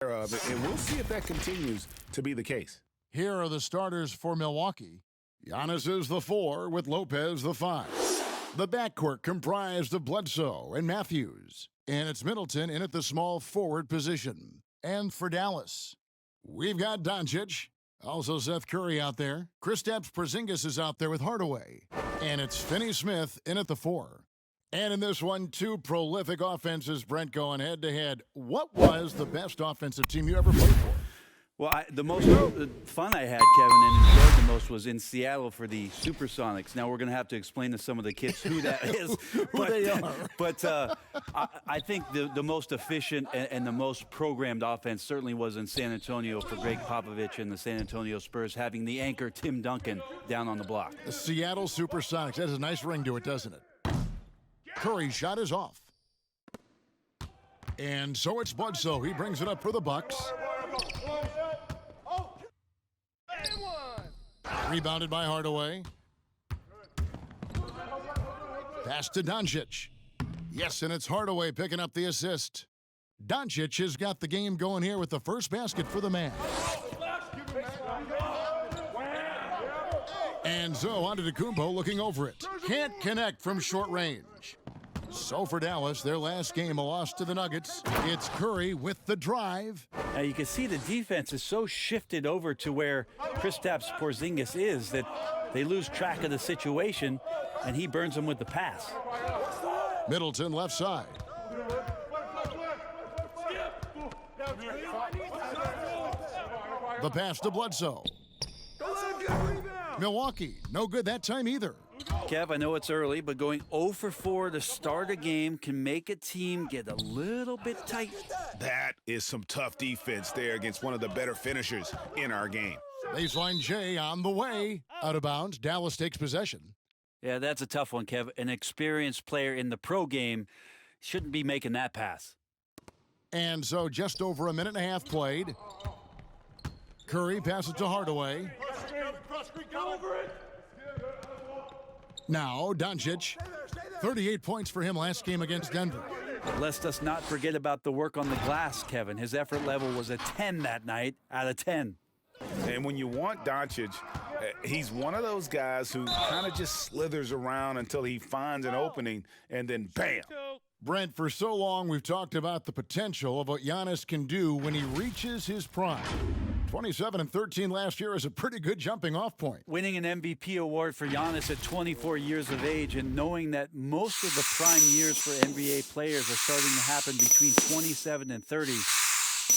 of it, and we'll see if that continues to be the case. Here are the starters for Milwaukee. Giannis is the 4 with Lopez the 5. The backcourt comprised of Bledsoe and Matthews. And it's Middleton in at the small forward position. And for Dallas, we've got Doncic. Also Seth Curry out there. Kristaps Porzingis is out there with Hardaway. And it's Finney-Smith in at the 4. And in this one, 2 prolific offenses, Brent, going head-to-head. What was the best offensive team you ever played for? Well, the most fun I had, Kevin, and enjoyed the most was in Seattle for the Supersonics. Now we're going to have to explain to some of the kids who that is. Who they are. But I think the most efficient and the most programmed offense certainly was in San Antonio for Greg Popovich and the San Antonio Spurs, having the anchor Tim Duncan down on the block. The Seattle Supersonics. That has a nice ring to it, doesn't it? Curry's shot is off. And so it's Bledsoe. He brings it up for the Bucks. Rebounded by Hardaway. Pass to Doncic. Yes, and it's Hardaway picking up the assist. Doncic has got the game going here with the first basket for the Mavs. And so Antetokounmpo looking over it. Can't connect from short range. So for Dallas, their last game, a loss to the Nuggets. It's Curry with the drive. Now you can see the defense is so shifted over to where Kristaps Porzingis is that they lose track of the situation, and he burns them with the pass. Middleton left side. The pass to Bledsoe. Milwaukee, no good that time either. Kev, I know it's early, but going 0 for 4 to start a game can make a team get a little bit tight. That is some tough defense there against one of the better finishers in our game. Baseline J on the way. Out of bounds, Dallas takes possession. Yeah, that's a tough one, Kev. An experienced player in the pro game shouldn't be making that pass. And so just over a minute and a half played. Curry passes to Hardaway. Now, Doncic, 38 points for him last game against Denver. Lest us not forget about the work on the glass, Kevin. His effort level was a 10 that night out of 10. And when you want Doncic, he's one of those guys who kind of just slithers around until he finds an opening, and then bam. Brent, for so long we've talked about the potential of what Giannis can do when he reaches his prime. 27-13 last year is a pretty good jumping-off point. Winning an MVP award for Giannis at 24 years of age and knowing that most of the prime years for NBA players are starting to happen between 27 and 30,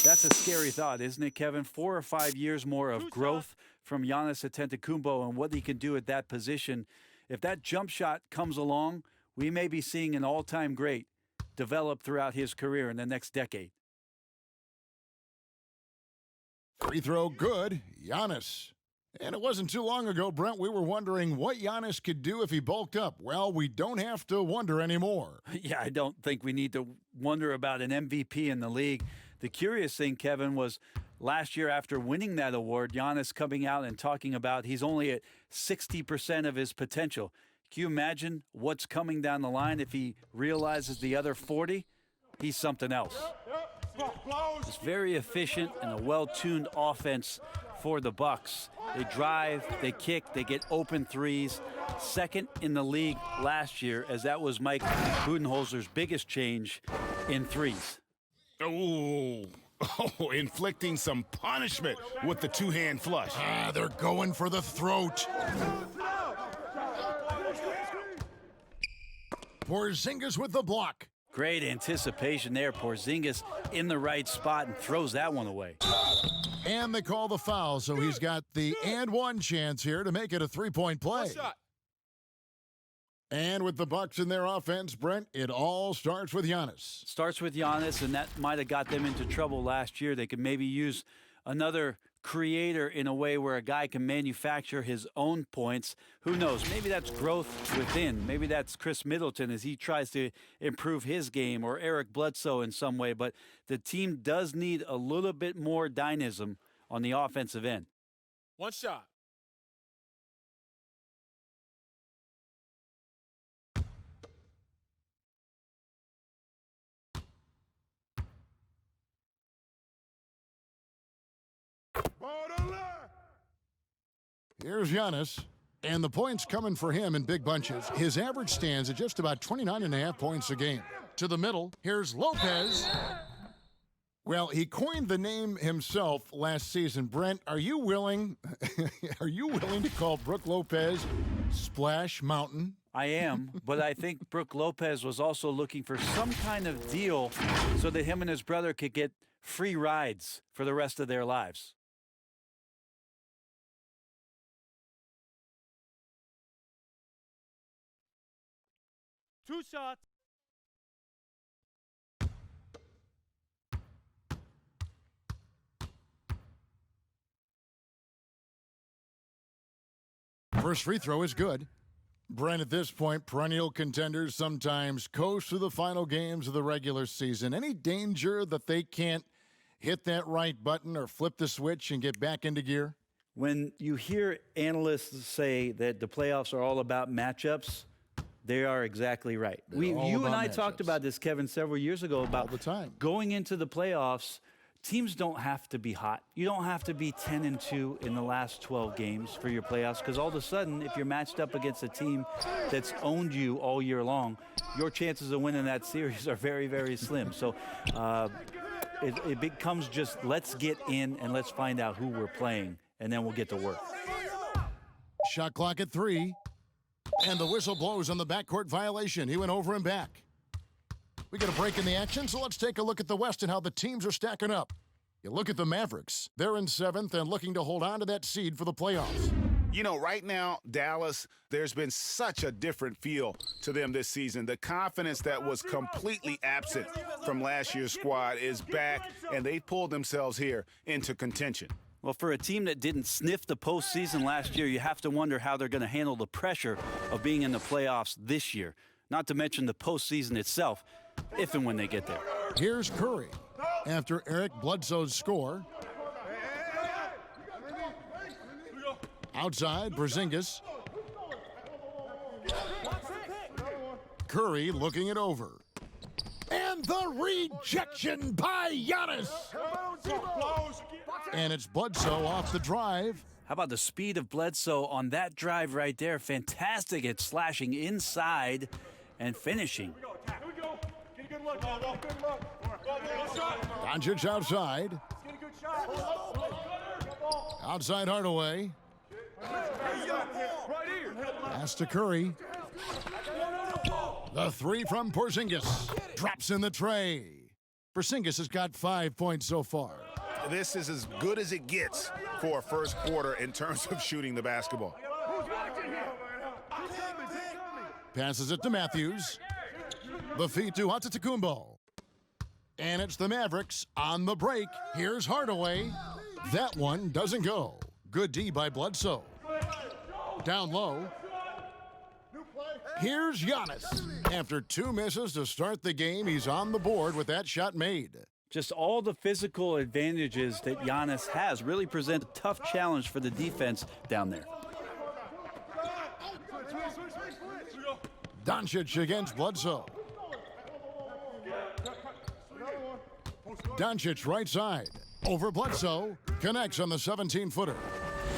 that's a scary thought, isn't it, Kevin? 4 or 5 years more of growth from Giannis Antetokounmpo and what he can do at that position. If that jump shot comes along, we may be seeing an all-time great develop throughout his career in the next decade. Free throw good, Giannis. And it wasn't too long ago, Brent, we were wondering what Giannis could do if he bulked up. Well, we don't have to wonder anymore. Yeah, I don't think we need to wonder about an MVP in the league. The curious thing, Kevin, was last year after winning that award, Giannis coming out and talking about he's only at 60% of his potential. Can you imagine what's coming down the line if he realizes the other 40? He's something else. It's very efficient and a well-tuned offense for the Bucks. They drive, they kick, they get open threes. Second in the league last year, as that was Mike Budenholzer's biggest change in threes. Oh, inflicting some punishment with the two-hand flush. They're going for the throat. Porzingis with the block. Great anticipation there. Porzingis in the right spot and throws that one away. And they call the foul, so he's got the and one chance here to make it a three-point play. And with the Bucks in their offense, Brent, it all starts with Giannis. Starts with Giannis, and that might have got them into trouble last year. They could maybe use another creator in a way where a guy can manufacture his own points. Who knows? Maybe that's growth within. Maybe that's Chris Middleton as he tries to improve his game, or Eric Bledsoe in some way. But the team does need a little bit more dynamism on the offensive end. One shot. Here's Giannis, and the points coming for him in big bunches. His average stands at just about 29.5 points a game. To the middle, here's Lopez. Well, he coined the name himself last season. Brent, are you willing to call Brook Lopez Splash Mountain? I am, but I think Brook Lopez was also looking for some kind of deal so that him and his brother could get free rides for the rest of their lives. Two shots. First free throw is good. Brent, at this point, perennial contenders sometimes coast through the final games of the regular season. Any danger that they can't hit that right button or flip the switch and get back into gear? When you hear analysts say that the playoffs are all about matchups, they are exactly right. You and I talked about this, Kevin, several years ago about all the time. Going into the playoffs. Teams don't have to be hot. You don't have to be 10-2 in the last 12 games for your playoffs, because all of a sudden, if you're matched up against a team that's owned you all year long, your chances of winning that series are very, very slim. So it becomes just let's get in and let's find out who we're playing, and then we'll get to work. Shot clock at 3, and the whistle blows on the backcourt violation. He went over and back. We got a break in the action, so let's take a look at the West and how the teams are stacking up. You look at the Mavericks. They're in 7th and looking to hold on to that seed for the playoffs. You know, right now, Dallas, there's been such a different feel to them this season. The confidence that was completely absent from last year's squad is back, and they pulled themselves here into contention. Well, for a team that didn't sniff the postseason last year, you have to wonder how they're going to handle the pressure of being in the playoffs this year, not to mention the postseason itself, if and when they get there. Here's Curry after Eric Bledsoe's score. Outside, Porzingis. Curry looking it over. And the rejection by Giannis. And it's Bledsoe off the drive. How about the speed of Bledsoe on that drive right there? Fantastic at slashing inside and finishing. Doncic outside. Outside Hardaway. Pass to Curry. The three from Porzingis. Drops in the tray. Porzingis has got 5 points so far. This is as good as it gets for a first quarter in terms of shooting the basketball. Passes it to Matthews. The feed to Antetokounmpo. And it's the Mavericks on the break. Here's Hardaway. That one doesn't go. Good D by Bledsoe. Down low. Here's Giannis. After 2 misses to start the game, he's on the board with that shot made. Just all the physical advantages that Giannis has really present a tough challenge for the defense down there. Doncic against Bledsoe. Doncic right side. Over Bledsoe. Connects on the 17-footer.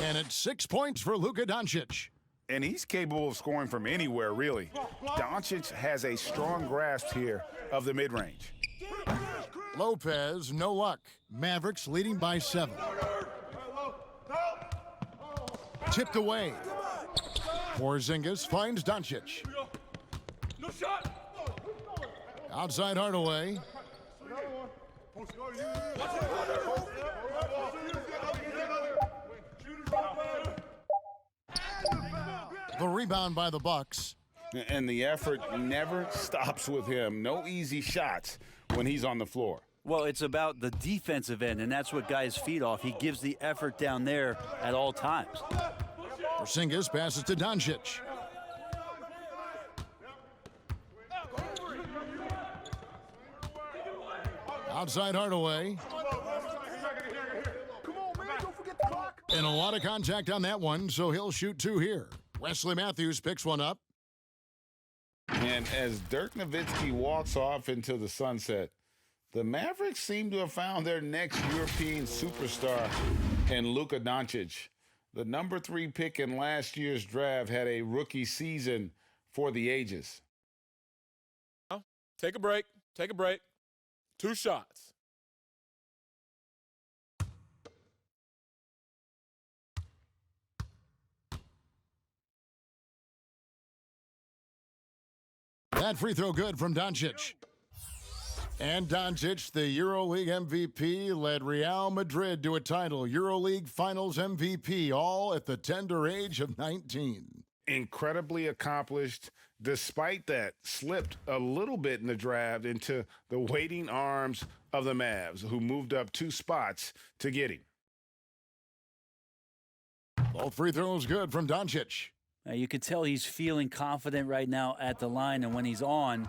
And it's 6 points for Luka Doncic. And he's capable of scoring from anywhere, really. Doncic has a strong grasp here of the mid-range. Lopez, no luck. Mavericks leading by 7. Tipped away. Porzingis finds Doncic. Outside Hardaway. The rebound by the Bucks. And the effort never stops with him. No easy shots when he's on the floor. Well, it's about the defensive end, and that's what guys feed off. He gives the effort down there at all times. Porzingis passes to Doncic. Outside Hardaway. And a lot of contact on that one, so he'll shoot 2 here. Wesley Matthews picks one up. And as Dirk Nowitzki walks off into the sunset, The Mavericks seem to have found their next European superstar in Luka Doncic. The number 3 pick in last year's draft had a rookie season for the ages. Take a break. Take a break. 2 shots. That free throw good from Doncic. And Doncic, the EuroLeague MVP, led Real Madrid to a title. EuroLeague Finals MVP, all at the tender age of 19. Incredibly accomplished. Despite that, slipped a little bit in the draft into the waiting arms of the Mavs, who moved up 2 spots to get him. Both free throws good from Doncic. Now you can tell he's feeling confident right now at the line, and when he's on,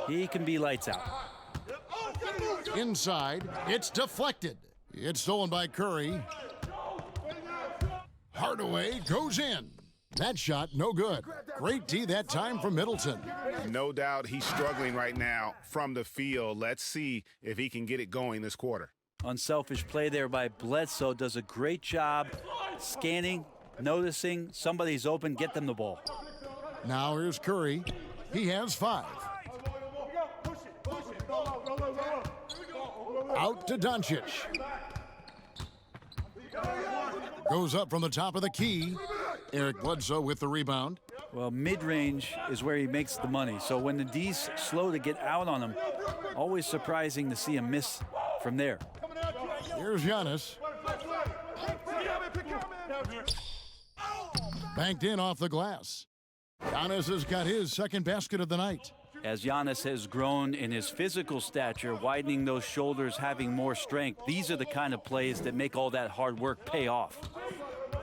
he can be lights out. Inside, it's deflected. It's stolen by Curry. Hardaway goes in. That shot, no good. Great D that time from Middleton. No doubt he's struggling right now from the field. Let's see if he can get it going this quarter. Unselfish play there by Bledsoe. Does a great job scanning, noticing somebody's open, get them the ball. Now here's Curry. He has 5. Out to Doncic. Goes up from the top of the key. Eric Bledsoe with the rebound. Well, mid-range is where he makes the money. So when the D's slow to get out on him, always surprising to see him miss from there. Here's Giannis. Banked in off the glass. Giannis has got his second basket of the night. As Giannis has grown in his physical stature, widening those shoulders, having more strength, these are the kind of plays that make all that hard work pay off.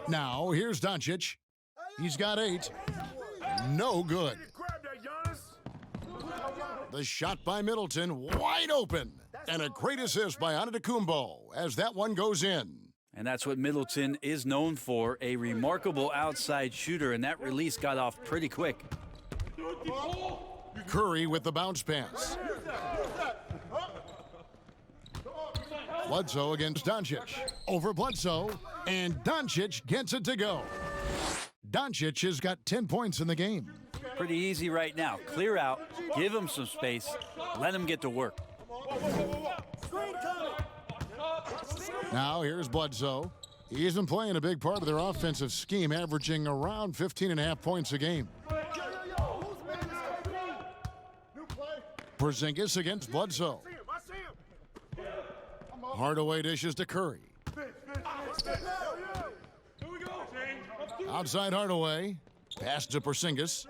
Now, here's Doncic. He's got 8. No good. The shot by Middleton, wide open. And a great assist by Antetokounmpo as that one goes in. And that's what Middleton is known for, a remarkable outside shooter, and that release got off pretty quick. Curry with the bounce pass. Bledsoe against Doncic. Over Bledsoe, and Doncic gets it to go. Doncic has got 10 points in the game. Pretty easy right now. Clear out, give him some space, let him get to work. Now here's Bledsoe. He isn't playing a big part of their offensive scheme, averaging around 15.5 points a game. Porzingis against Bledsoe. Hardaway dishes to Curry. Outside Hardaway. Pass to Porzingis.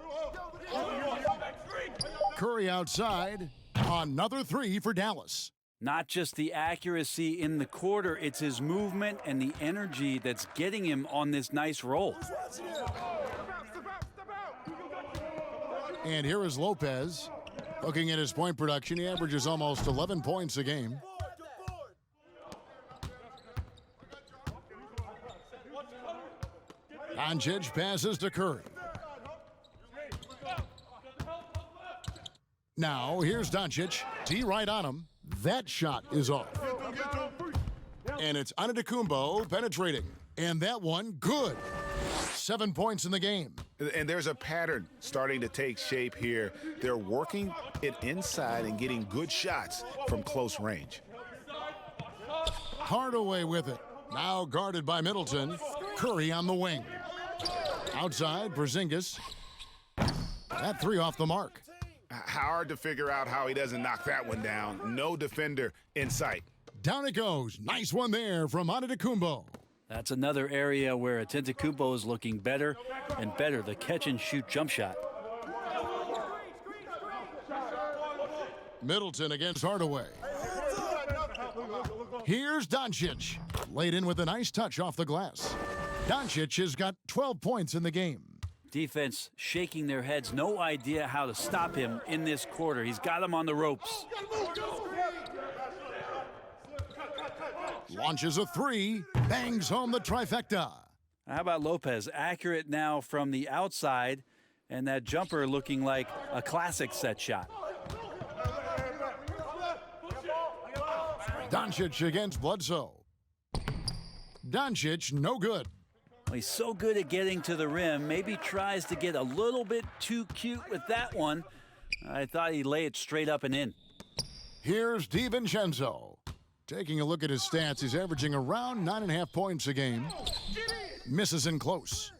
Curry outside. Another 3 for Dallas. Not just the accuracy in the quarter, it's his movement and the energy that's getting him on this nice roll. And here is Lopez. Looking at his point production, he averages almost 11 points a game. Doncic passes to Curry. Now, here's Doncic. D right on him. That shot is off. And it's Antetokounmpo penetrating. And that one, good. 7 points in the game. And there's a pattern starting to take shape here. They're working it inside and getting good shots from close range. Hardaway with it. Now guarded by Middleton. Curry on the wing. Outside, Porzingis. That 3 off the mark. Hard to figure out how he doesn't knock that one down. No defender in sight. Down it goes. Nice one there from Antetokounmpo. That's another area where Antetokounmpo is looking better and better. The catch-and-shoot jump shot. Middleton against Hardaway. Here's Doncic. Laid in with a nice touch off the glass. Doncic has got 12 points in the game. Defense shaking their heads. No idea how to stop him in this quarter. He's got him on the ropes. Launches a 3. Bangs home the trifecta. How about Lopez? Accurate now from the outside, and that jumper looking like a classic set shot. Doncic against Bledsoe. Doncic, no good. Well, he's so good at getting to the rim. Maybe tries to get a little bit too cute with that one. I thought he'd lay it straight up and in. Here's DiVincenzo. Taking a look at his stats, he's averaging around 9.5 points a game. Misses in close.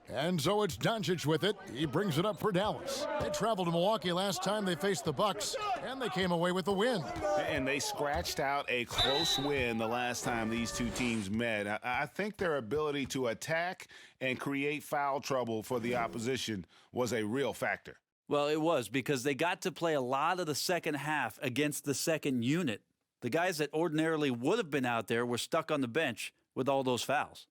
And so it's Doncic with it. He brings it up for Dallas. They traveled to Milwaukee last time they faced the Bucks, and they came away with a win. And they scratched out a close win the last time these two teams met. I think their ability to attack and create foul trouble for the opposition was a real factor. Well, it was, because they got to play a lot of the second half against the second unit. The guys that ordinarily would have been out there were stuck on the bench with all those fouls.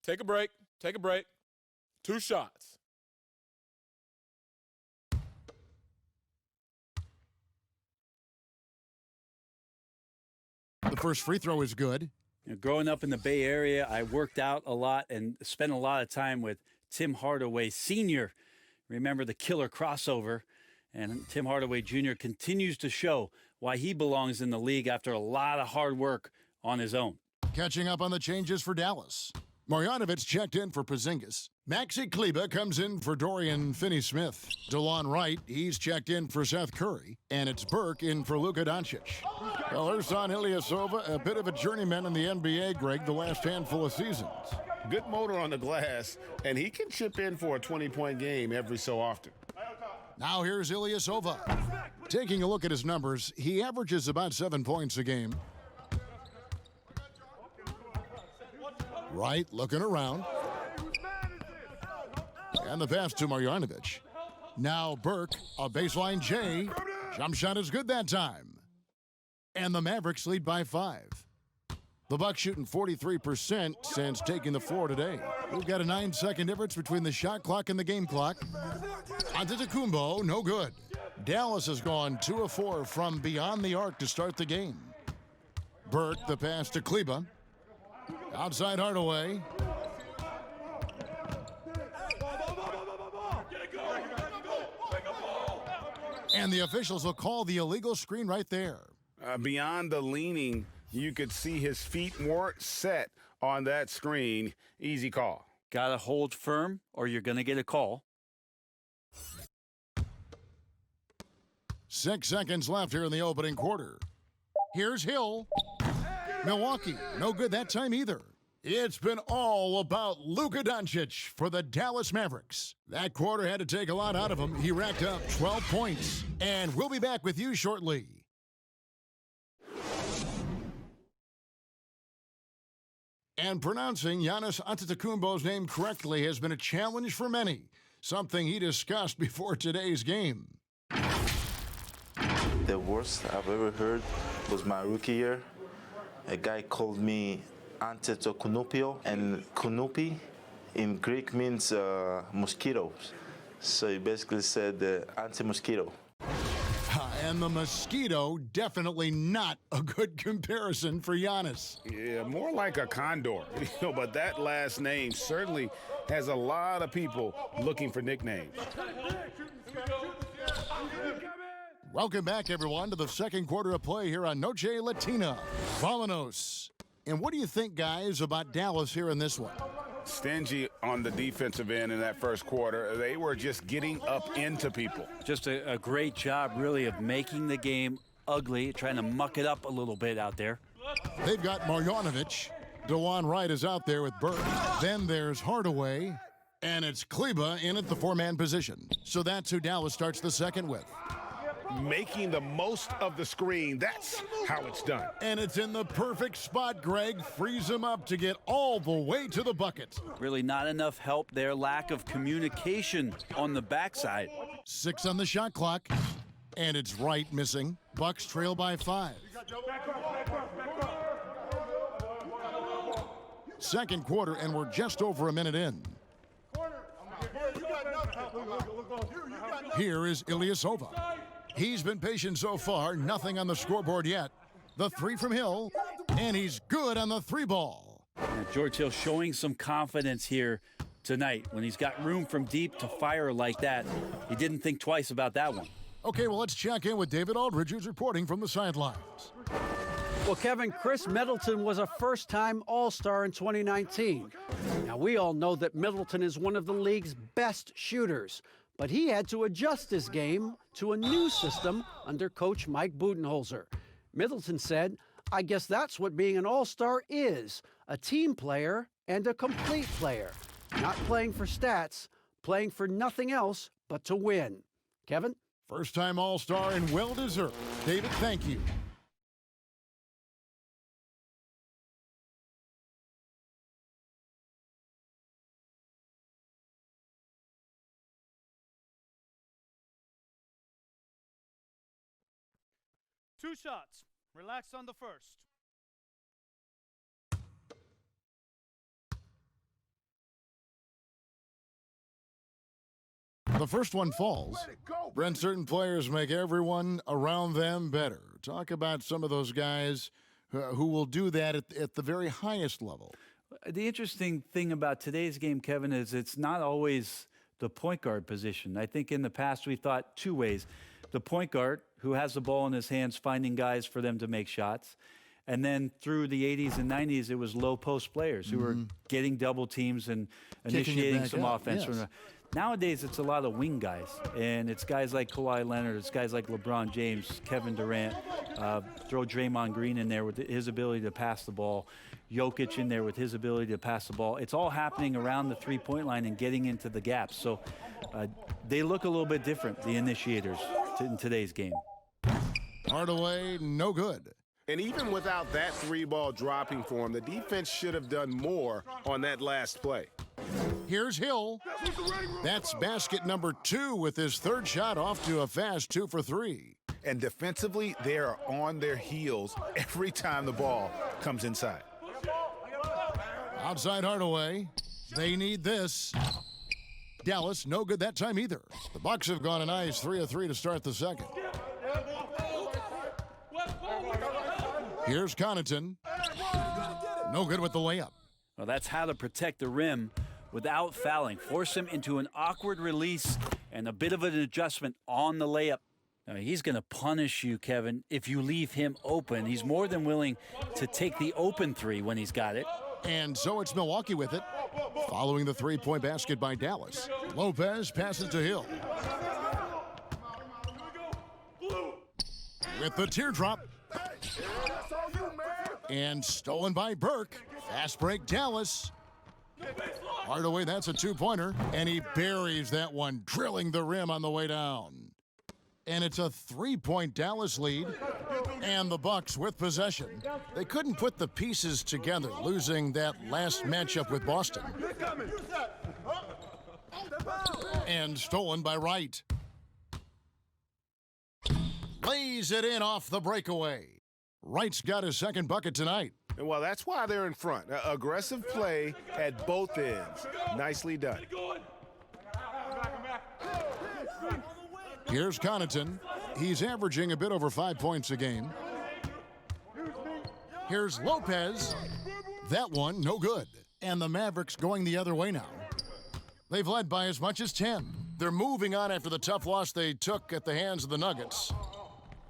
Take a break. Take a break. 2 shots. The first free throw is good. You know, growing up in the Bay Area, I worked out a lot and spent a lot of time with Tim Hardaway Sr. Remember the killer crossover? And Tim Hardaway Jr. continues to show why he belongs in the league after a lot of hard work on his own. Catching up on the changes for Dallas. Marjanovic checked in for Porzingis. Maxi Kleber comes in for Dorian Finney-Smith. DeLon Wright, he's checked in for Seth Curry. And it's Burke in for Luka Doncic. Well, Ersan Ilyasova, a bit of a journeyman in the NBA, Greg, the last handful of seasons. Good motor on the glass, and he can chip in for a 20-point game every so often. Now here's Ilyasova. Taking a look at his numbers, he averages about 7 points a game. Wright looking around. And the pass to Marjanovic. Now Burke, a baseline J. Jump shot is good that time. And the Mavericks lead by 5. The Bucks shooting 43% since taking the floor today. We've got a 9-second difference between the shot clock and the game clock. Antetokounmpo, no good. Dallas has gone 2 of 4 from beyond the arc to start the game. Burke, the pass to Kleber. Outside Hardaway. And the officials will call the illegal screen right there. Beyond the leaning, you could see his feet weren't set on that screen. Easy call. Got to hold firm or you're going to get a call. 6 seconds left here in the opening quarter. Here's Hill. Milwaukee, no good that time either. It's been all about Luka Doncic for the Dallas Mavericks. That quarter had to take a lot out of him. He racked up 12 points. And we'll be back with you shortly. And pronouncing Giannis Antetokounmpo's name correctly has been a challenge for many, something he discussed before today's game. The worst I've ever heard was my rookie year. A guy called me Antetokounmpo, and Kunupi in Greek means mosquitoes. So he basically said anti-mosquito. And the mosquito, definitely not a good comparison for Giannis. Yeah, more like a condor. But that last name certainly has a lot of people looking for nicknames. Welcome back, everyone, to the second quarter of play here on Noche Latina. Vamanos. And what do you think, guys, about Dallas here in this one? Stingy on the defensive end in that first quarter. They were just getting up into people. Just a great job, really, of making the game ugly, trying to muck it up a little bit out there. They've got Marjanovic. DeLon Wright is out there with Burke. Then there's Hardaway. And it's Kleber in at the 4-man position. So that's who Dallas starts the second with. Making the most of the screen. That's how it's done. And it's in the perfect spot, Greg. Frees him up to get all the way to the bucket. Really not enough help there. Lack of communication on the backside. 6 on the shot clock. And it's Wright missing. Bucks trail by 5. Second quarter, and we're just over a minute in. Here is Ilyasova. He's been patient so far, nothing on the scoreboard yet. The 3 from Hill, and he's good on the 3 ball. George Hill showing some confidence here tonight. When he's got room from deep to fire like that, he didn't think twice about that one. Okay, well, let's check in with David Aldridge, who's reporting from the sidelines. Well, Kevin, Chris Middleton was a first-time All-Star in 2019. Now, we all know that Middleton is one of the league's best shooters, but he had to adjust his game to a new system under coach Mike Budenholzer. Middleton said, "I guess that's what being an All-Star is, a team player and a complete player. Not playing for stats, playing for nothing else but to win." Kevin? First-time All-Star and well-deserved. David, thank you. Two shots. Relax on the first. The first one falls. Brent, certain players make everyone around them better. Talk about some of those guys who will do that at the very highest level. The interesting thing about today's game, Kevin, is it's not always the point guard position. I think in the past we thought two ways. The point guard, who has the ball in his hands, finding guys for them to make shots. And then through the 80s and 90s, it was low post players who were getting double teams and initiating some offense. Yes. Nowadays, it's a lot of wing guys, and it's guys like Kawhi Leonard, it's guys like LeBron James, Kevin Durant, throw Draymond Green in there with his ability to pass the ball, Jokic in there with his ability to pass the ball. It's all happening around the three-point line and getting into the gaps. So they look a little bit different, the initiators, in today's game. Hardaway, no good. And even without that three ball dropping for him, the defense should have done more on that last play. Here's Hill. That's basket number 2 with his third shot off to a fast 2 for 3. And defensively, they are on their heels every time the ball comes inside. Outside Hardaway. They need this. Dallas, no good that time either. The Bucks have gone a nice 3 of 3 to start the second. Here's Connaughton. No good with the layup. Well, that's how to protect the rim without fouling. Force him into an awkward release and a bit of an adjustment on the layup. Now, he's going to punish you, Kevin, if you leave him open. He's more than willing to take the open three when he's got it. And so it's Milwaukee with it. Following the three-point basket by Dallas. Lopez passes to Hill. With the teardrop. And stolen by Burke. Fast break Dallas. Hardaway, that's a two-pointer. And he buries that one, drilling the rim on the way down. And it's a three-point Dallas lead. And the Bucks with possession. They couldn't put the pieces together, losing that last matchup with Boston. And stolen by Wright. Lays it in off the breakaway. Wright's got his second bucket tonight. And well, that's why they're in front. Aggressive play at both ends. Nicely done. Here's Connaughton. He's averaging a bit over 5 points a game. Here's Lopez. That one, no good. And the Mavericks going the other way now. They've led by as much as 10. They're moving on after the tough loss they took at the hands of the Nuggets.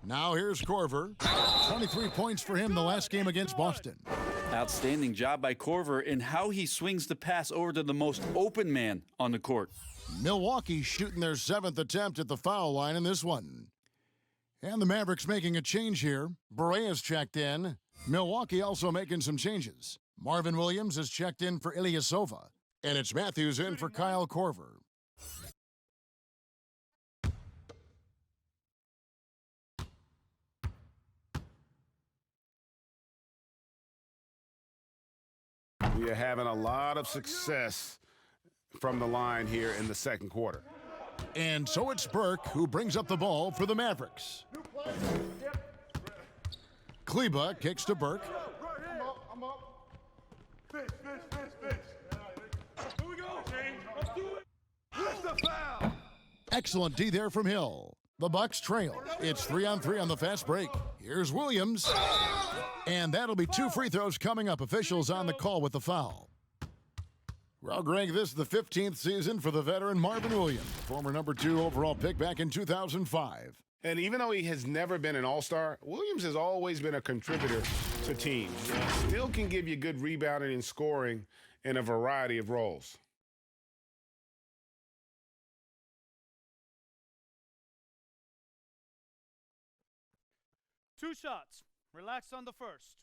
Now here's Korver. 23 points for him the last game against Boston. Outstanding job by Korver in how he swings the pass over to the most open man on the court. Milwaukee shooting their 7th attempt at the foul line in this one. And the Mavericks making a change here. Berea's checked in. Milwaukee also making some changes. Marvin Williams has checked in for Ilyasova. And it's Matthews in for Kyle Korver. We are having a lot of success from the line here in the second quarter. And so it's Burke who brings up the ball for the Mavericks. Kleba kicks to Burke. Excellent D there from Hill. The Bucks trail. It's 3-on-3 on the fast break. Here's Williams. And that'll be 2 free throws coming up. Officials on the call with the foul. Well, Greg, this is the 15th season for the veteran Marvin Williams, former #2 overall pick back in 2005. And even though he has never been an all-star, Williams has always been a contributor to teams. Still can give you good rebounding and scoring in a variety of roles. Two shots. Relax on the first.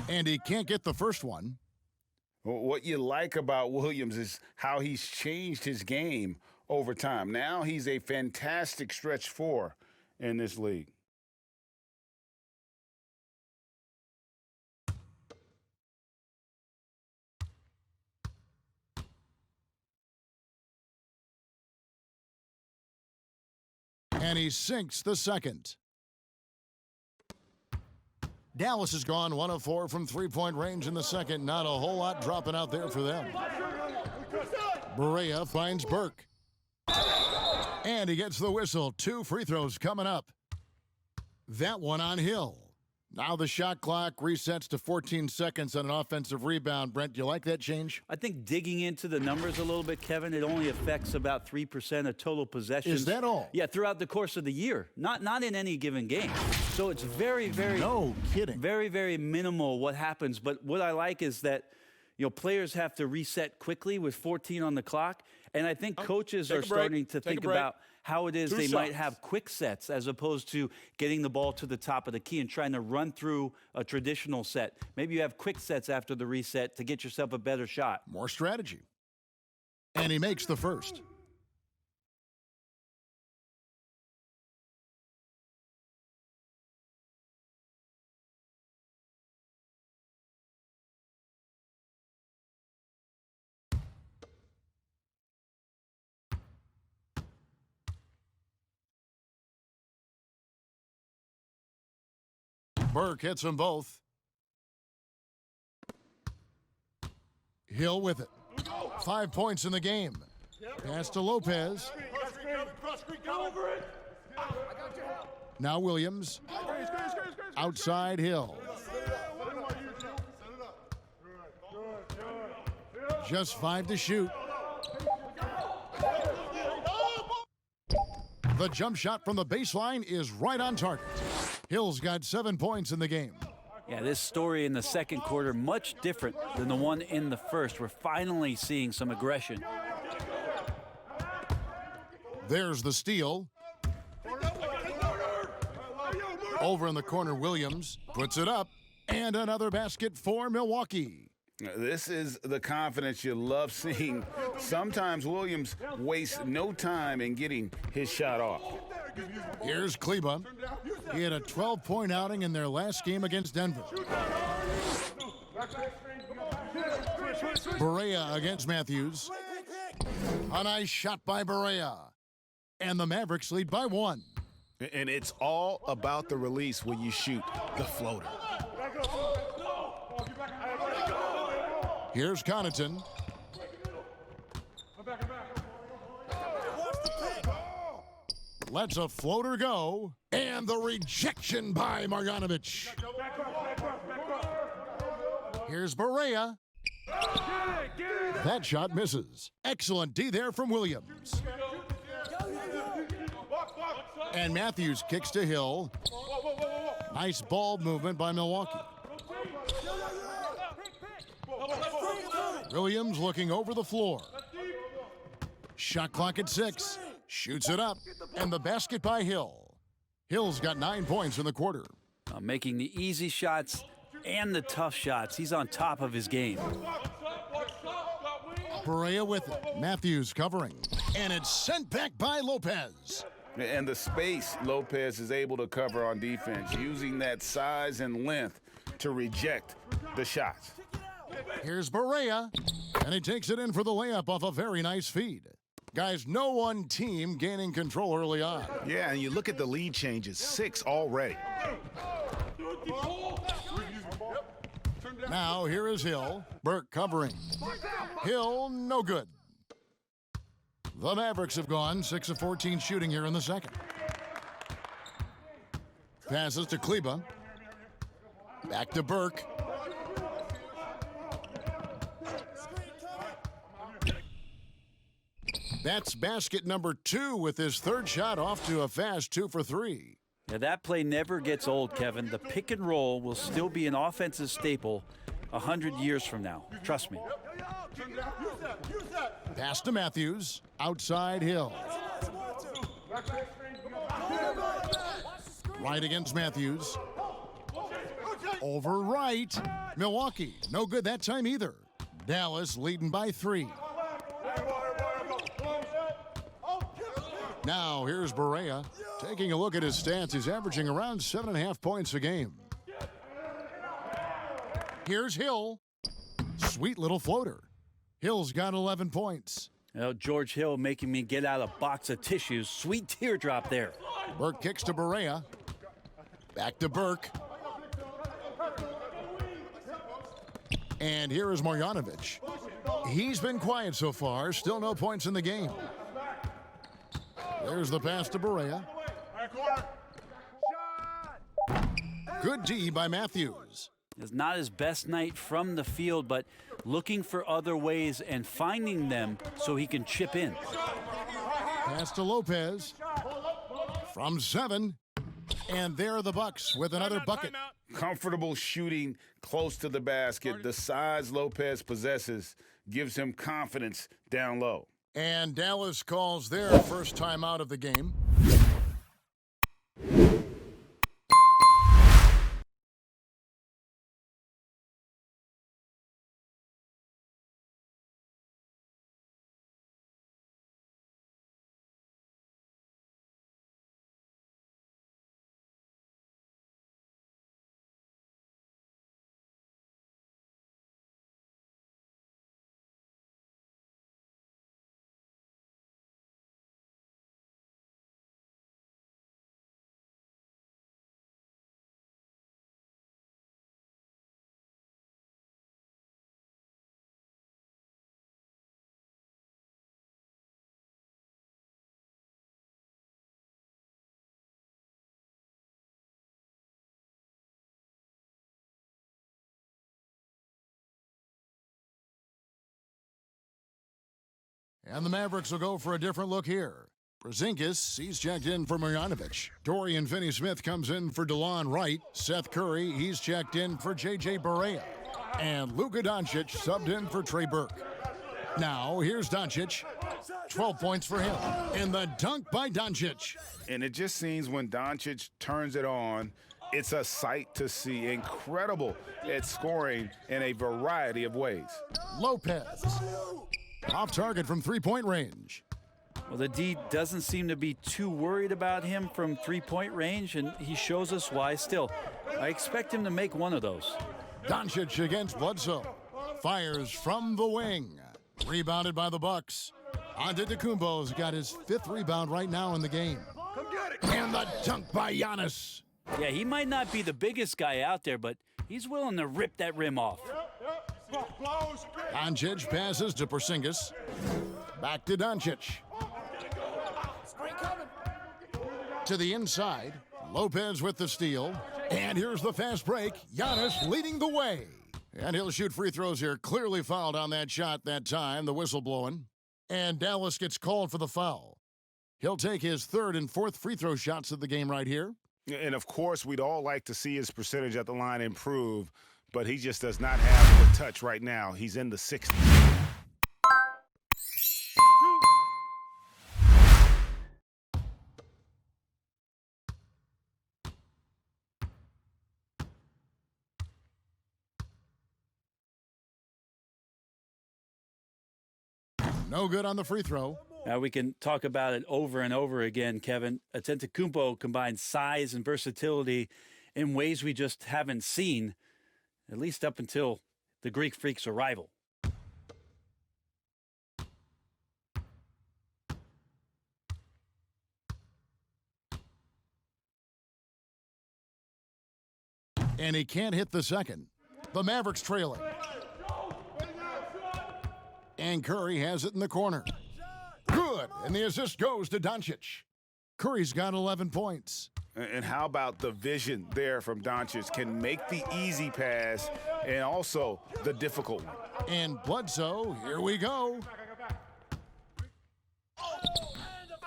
And he can't get the first one. What you like about Williams is how he's changed his game over time. Now he's a fantastic stretch four in this league. And he sinks the second. Dallas has gone 1 of 4 from three-point range in the second. Not a whole lot dropping out there for them. Barea finds Burke. And he gets the whistle. 2 free throws coming up. That one on Hill. Now the shot clock resets to 14 seconds on an offensive rebound. Brent, do you like that change? I think digging into the numbers a little bit, Kevin, it only affects about 3% of total possessions. Is that all? Yeah, throughout the course of the year, not in any given game. So it's very, No kidding. very, very minimal what happens. But what I like is that, players have to reset quickly with 14 on the clock. And I think coaches are starting to think about how it is they might have quick sets as opposed to getting the ball to the top of the key and trying to run through a traditional set. Maybe you have quick sets after the reset to get yourself a better shot. More strategy. And he makes the first. Burke hits them both. Hill with it. 5 points in the game. Pass to Lopez. Now Williams. Outside Hill. Just 5 to shoot. The jump shot from the baseline is right on target. Hill's got 7 points in the game. Yeah, this story in the second quarter, much different than the one in the first. We're finally seeing some aggression. There's the steal. Over in the corner, Williams puts it up. And another basket for Milwaukee. This is the confidence you love seeing. Sometimes Williams wastes no time in getting his shot off. Here's Kleba. He had a 12-point outing in their last game against Denver. Barea against Matthews. A nice shot by Barea. And the Mavericks lead by 1. And it's all about the release when you shoot the floater. Here's Connaughton. Lets a floater go. And the rejection by Marjanovic. Here's Barea. That shot misses. Excellent D there from Williams. And Matthews kicks to Hill. Nice ball movement by Milwaukee. Williams looking over the floor. Shot clock at 6. Shoots it up. And the basket by Hill. Hill's got 9 points in the quarter. Making the easy shots and the tough shots. He's on top of his game. Barea with it. Matthews covering. And it's sent back by Lopez. And the space Lopez is able to cover on defense, using that size and length to reject the shots. Here's Barea. And he takes it in for the layup off a very nice feed. Guys, no one team gaining control early on. Yeah, and you look at the lead changes, 6 already. Now here is Hill. Burke covering. Hill, no good. The Mavericks have gone 6 of 14 shooting here in the second. Passes to Kleba. Back to Burke. That's basket number 2 with his third shot off to a fast 2 for 3. Now, that play never gets old, Kevin. The pick and roll will still be an offensive staple 100 years from now. Trust me. Pass to Matthews. Outside Hill. Right against Matthews. Over right. Milwaukee. No good that time either. Dallas leading by 3. Now here's Barea. Taking a look at his stats, he's averaging around 7.5 points a game. Here's Hill. Sweet little floater. Hill's got 11 points. Well, George Hill making me get out a box of tissues. Sweet teardrop there. Burke kicks to Barea. Back to Burke. And here is Marjanovic. He's been quiet so far. Still no points in the game. There's the pass to Barea. Good D by Matthews. It's not his best night from the field, but looking for other ways and finding them so he can chip in. Pass to Lopez. From 7. And there are the Bucks with another bucket. Comfortable shooting close to the basket. The size Lopez possesses gives him confidence down low. And Dallas calls their first time out of the game. And the Mavericks will go for a different look here. Porzingis, he's checked in for Marjanovic. Dorian Finney-Smith comes in for DeLon Wright. Seth Curry, he's checked in for J.J. Barea. And Luka Doncic subbed in for Trey Burke. Now, here's Doncic. 12 points for him. And the dunk by Doncic. And it just seems when Doncic turns it on, it's a sight to see. Incredible at scoring in a variety of ways. Lopez. Off target from three-point range. Well, the D doesn't seem to be too worried about him from three-point range, and he shows us why. Still, I expect him to make one of those. Doncic against Bledsoe. Fires from the wing. Rebounded by the Bucks. Antetokounmpo's got his 5th rebound right now in the game. Come get it. And the dunk by Giannis. Yeah, he might not be the biggest guy out there, but he's willing to rip that rim off. Doncic passes to Porzingis. Back to Doncic. To the inside. Lopez with the steal. And here's the fast break. Giannis leading the way. And he'll shoot free throws here. Clearly fouled on that shot that time. The whistle blowing. And Dallas gets called for the foul. He'll take his 3rd and 4th free throw shots of the game right here. And, of course, we'd all like to see his percentage at the line improve, but he just does not have the touch right now. He's in the 60s. No good on the free throw. Now we can talk about it over and over again, Kevin. Antetokounmpo combines size and versatility in ways we just haven't seen, at least up until the Greek Freak's arrival. And he can't hit the second. The Mavericks trailing. And Curry has it in the corner. Good. And the assist goes to Doncic. Curry's got 11 points. And how about the vision there from Doncic? Can make the easy pass and also the difficult one. And Bledsoe, here we go.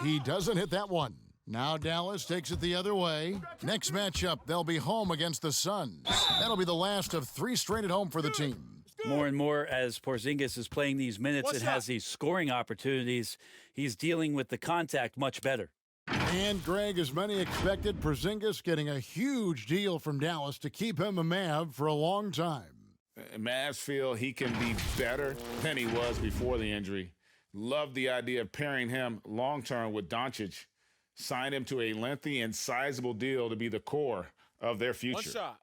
He doesn't hit that one. Now Dallas takes it the other way. Next matchup, they'll be home against the Suns. That'll be the last of 3 straight at home for the team. More and more as Porzingis is playing these minutes and has these scoring opportunities, he's dealing with the contact much better. And Greg, as many expected, Porzingis getting a huge deal from Dallas to keep him a Mav for a long time. Mavs feel he can be better than he was before the injury. Love the idea of pairing him long-term with Doncic. Sign him to a lengthy and sizable deal to be the core of their future. One shot.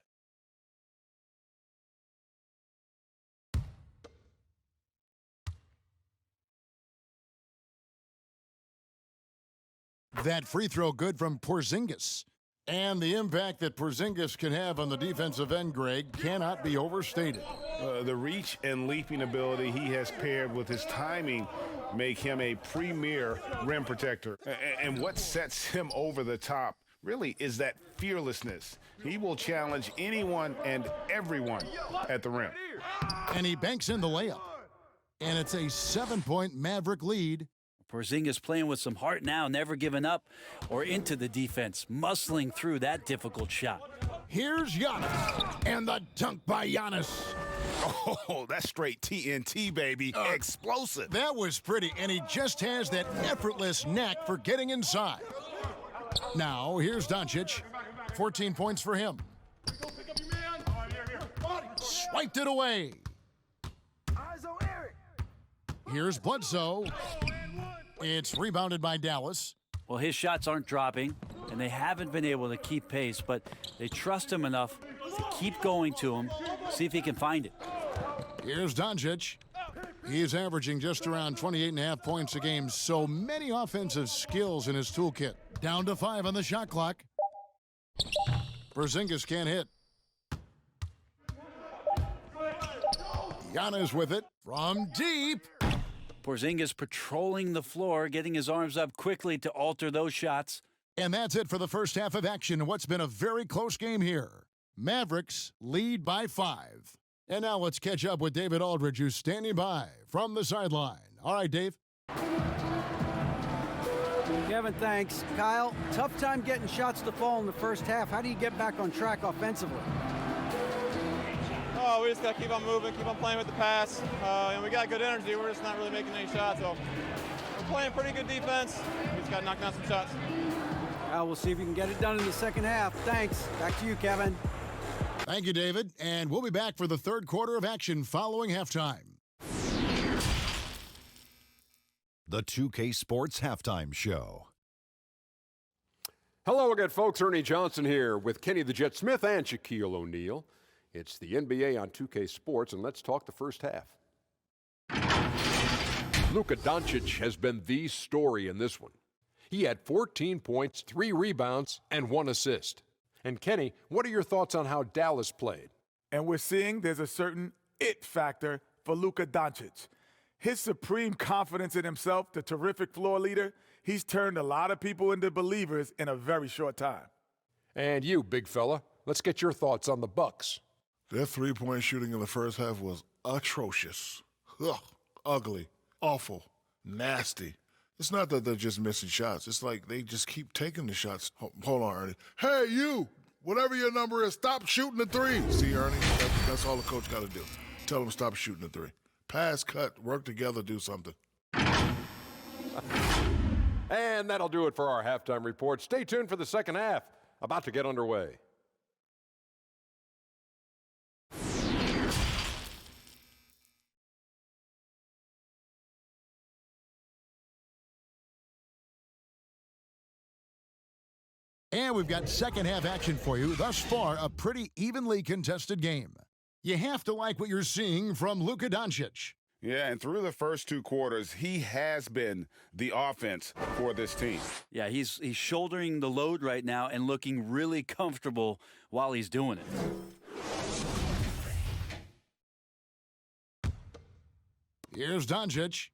That free throw good from Porzingis. And the impact that Porzingis can have on the defensive end, Greg, cannot be overstated. The reach and leaping ability he has paired with his timing make him a premier rim protector. And what sets him over the top really is that fearlessness. He will challenge anyone and everyone at the rim. And he banks in the layup. And it's a 7-point Maverick lead. Porzingis playing with some heart now, never giving up or into the defense, muscling through that difficult shot. Here's Giannis, and the dunk by Giannis. Oh, that's straight TNT, baby. Explosive. That was pretty, and he just has that effortless knack for getting inside. Now, here's Doncic. 14 points for him. Swiped it away. Here's Bledsoe. It's rebounded by Dallas. Well, his shots aren't dropping, and they haven't been able to keep pace, but they trust him enough to keep going to him, see if he can find it. Here's Doncic. He's averaging just around 28.5 points a game, so many offensive skills in his toolkit. Down to 5 on the shot clock. Porzingis can't hit. Giannis with it from deep. Porzingis patrolling the floor, getting his arms up quickly to alter those shots. And that's it for the first half of action in what's been a very close game here. Mavericks lead by 5. And now let's catch up with David Aldridge, who's standing by from the sideline. All right, Dave. Kevin, thanks. Kyle, tough time getting shots to fall in the first half. How do you get back on track offensively? Oh, we just got to keep on moving, keep on playing with the pass. And we got good energy. We're just not really making any shots. So we're playing pretty good defense. We just got to knock down some shots. Well, we'll see if we can get it done in the second half. Thanks. Back to you, Kevin. Thank you, David. And we'll be back for the third quarter of action following halftime. The 2K Sports Halftime Show. Hello again, folks. Ernie Johnson here with Kenny the Jet Smith and Shaquille O'Neal. It's the NBA on 2K Sports, and let's talk the first half. Luka Doncic has been the story in this one. He had 14 points, 3 rebounds, and 1 assist. And Kenny, what are your thoughts on how Dallas played? And we're seeing there's a certain it factor for Luka Doncic. His supreme confidence in himself, the terrific floor leader, he's turned a lot of people into believers in a very short time. And you, big fella, let's get your thoughts on the Bucks. Their three-point shooting in the first half was atrocious. Ugh, ugly, awful, nasty. It's not that they're just missing shots. It's like they just keep taking the shots. Hold on, Ernie. Hey, you, whatever your number is, stop shooting the three. See, Ernie, that's all the coach got to do. Tell him stop shooting the three. Pass, cut, work together, do something. And that'll do it for our halftime report. Stay tuned for the second half, about to get underway. And we've got second half action for you. Thus far, a pretty evenly contested game. You have to like what you're seeing from Luka Doncic. Yeah, and through the first 2 quarters, he has been the offense for this team. Yeah, he's shouldering the load right now and looking really comfortable while he's doing it. Here's Doncic.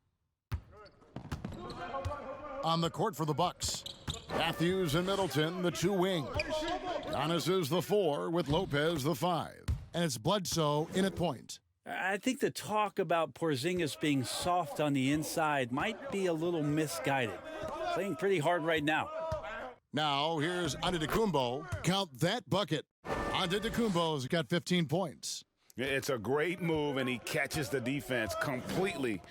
On the court for the Bucks, Matthews and Middleton, the two wings. Giannis is the 4 with Lopez the 5. And it's Bledsoe in at point. I think the talk about Porzingis being soft on the inside might be a little misguided. Playing pretty hard right now. Now here's Antetokounmpo. Count that bucket. Antetokounmpo's got 15 points. It's a great move, and he catches the defense completely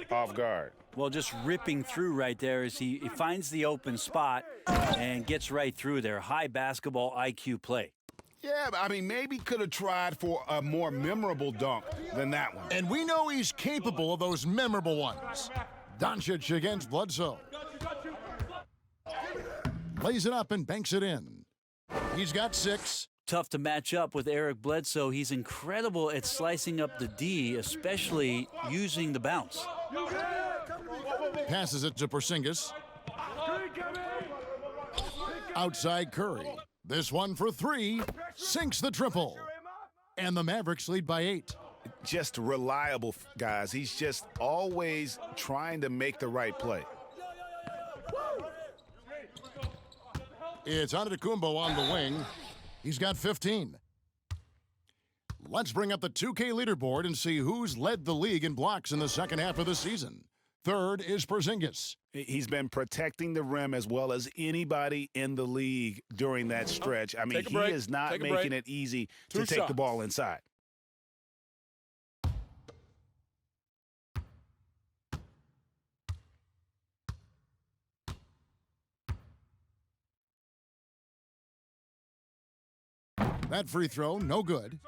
off guard. Well, just ripping through right there as he finds the open spot and gets right through there. High basketball IQ play. Yeah, but I mean, maybe could have tried for a more memorable dunk than that one. And we know he's capable of those memorable ones. Doncic against Bledsoe. Lays it up and banks it in. He's got 6. Tough to match up with Eric Bledsoe. He's incredible at slicing up the D, especially using the bounce. Passes it to Porzingis. Outside Curry. This one for 3. Sinks the triple. And the Mavericks lead by 8. Just reliable, guys. He's just always trying to make the right play. It's Antetokounmpo on the wing. He's got 15. Let's bring up the 2K leaderboard and see who's led the league in blocks in the second half of the season. Third is Porzingis. He's been protecting the rim as well as anybody in the league during that stretch. I mean, he is not making it easy to take the ball inside. That free throw, no good.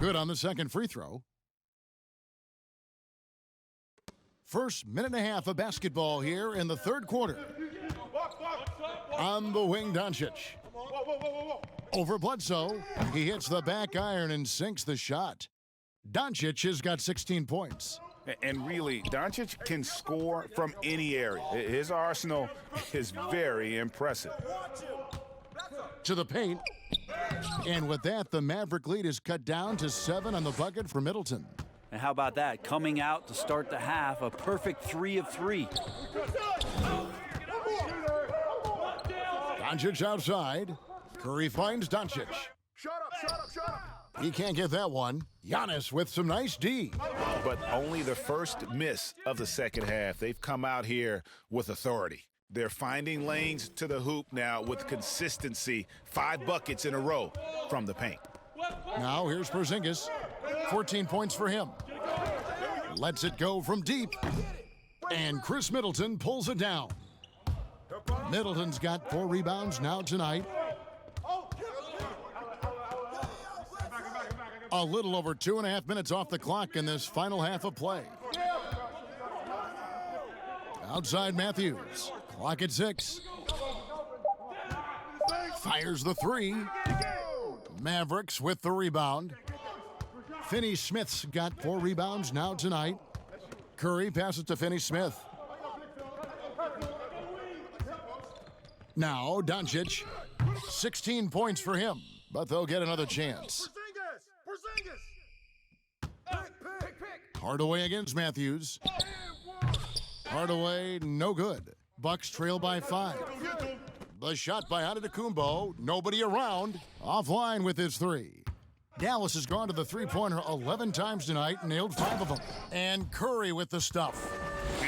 Good on the second free throw. First minute and a half of basketball here in the third quarter. On the wing, Doncic. Over Bledsoe. He hits the back iron and sinks the shot. Doncic has got 16 points. And really, Doncic can score from any area. His arsenal is very impressive. To the paint. And with that, the Maverick lead is cut down to 7 on the bucket for Middleton. And how about that? Coming out to start the half, a perfect 3 of 3. Doncic outside. Curry finds Doncic. Shut up. He can't get that one. Giannis with some nice D. But only the first miss of the second half. They've come out here with authority. They're finding lanes to the hoop now with consistency. 5 buckets in a row from the paint. Now here's Porzingis. 14 points for him. Lets it go from deep. And Chris Middleton pulls it down. Middleton's got 4 rebounds now tonight. A little over 2.5 minutes off the clock in this final half of play. Outside Matthews. Clock at 6. Fires the 3. Mavericks with the rebound. Finney-Smith's got 4 rebounds now tonight. Curry passes to Finney-Smith. Now Doncic. 16 points for him, but they'll get another chance. Hardaway against Matthews. Hardaway, no good. Bucks trail by 5. The shot by Antetokounmpo. Nobody around. Offline with his 3. Dallas has gone to the three-pointer 11 times tonight and nailed 5 of them. And Curry with the stuff.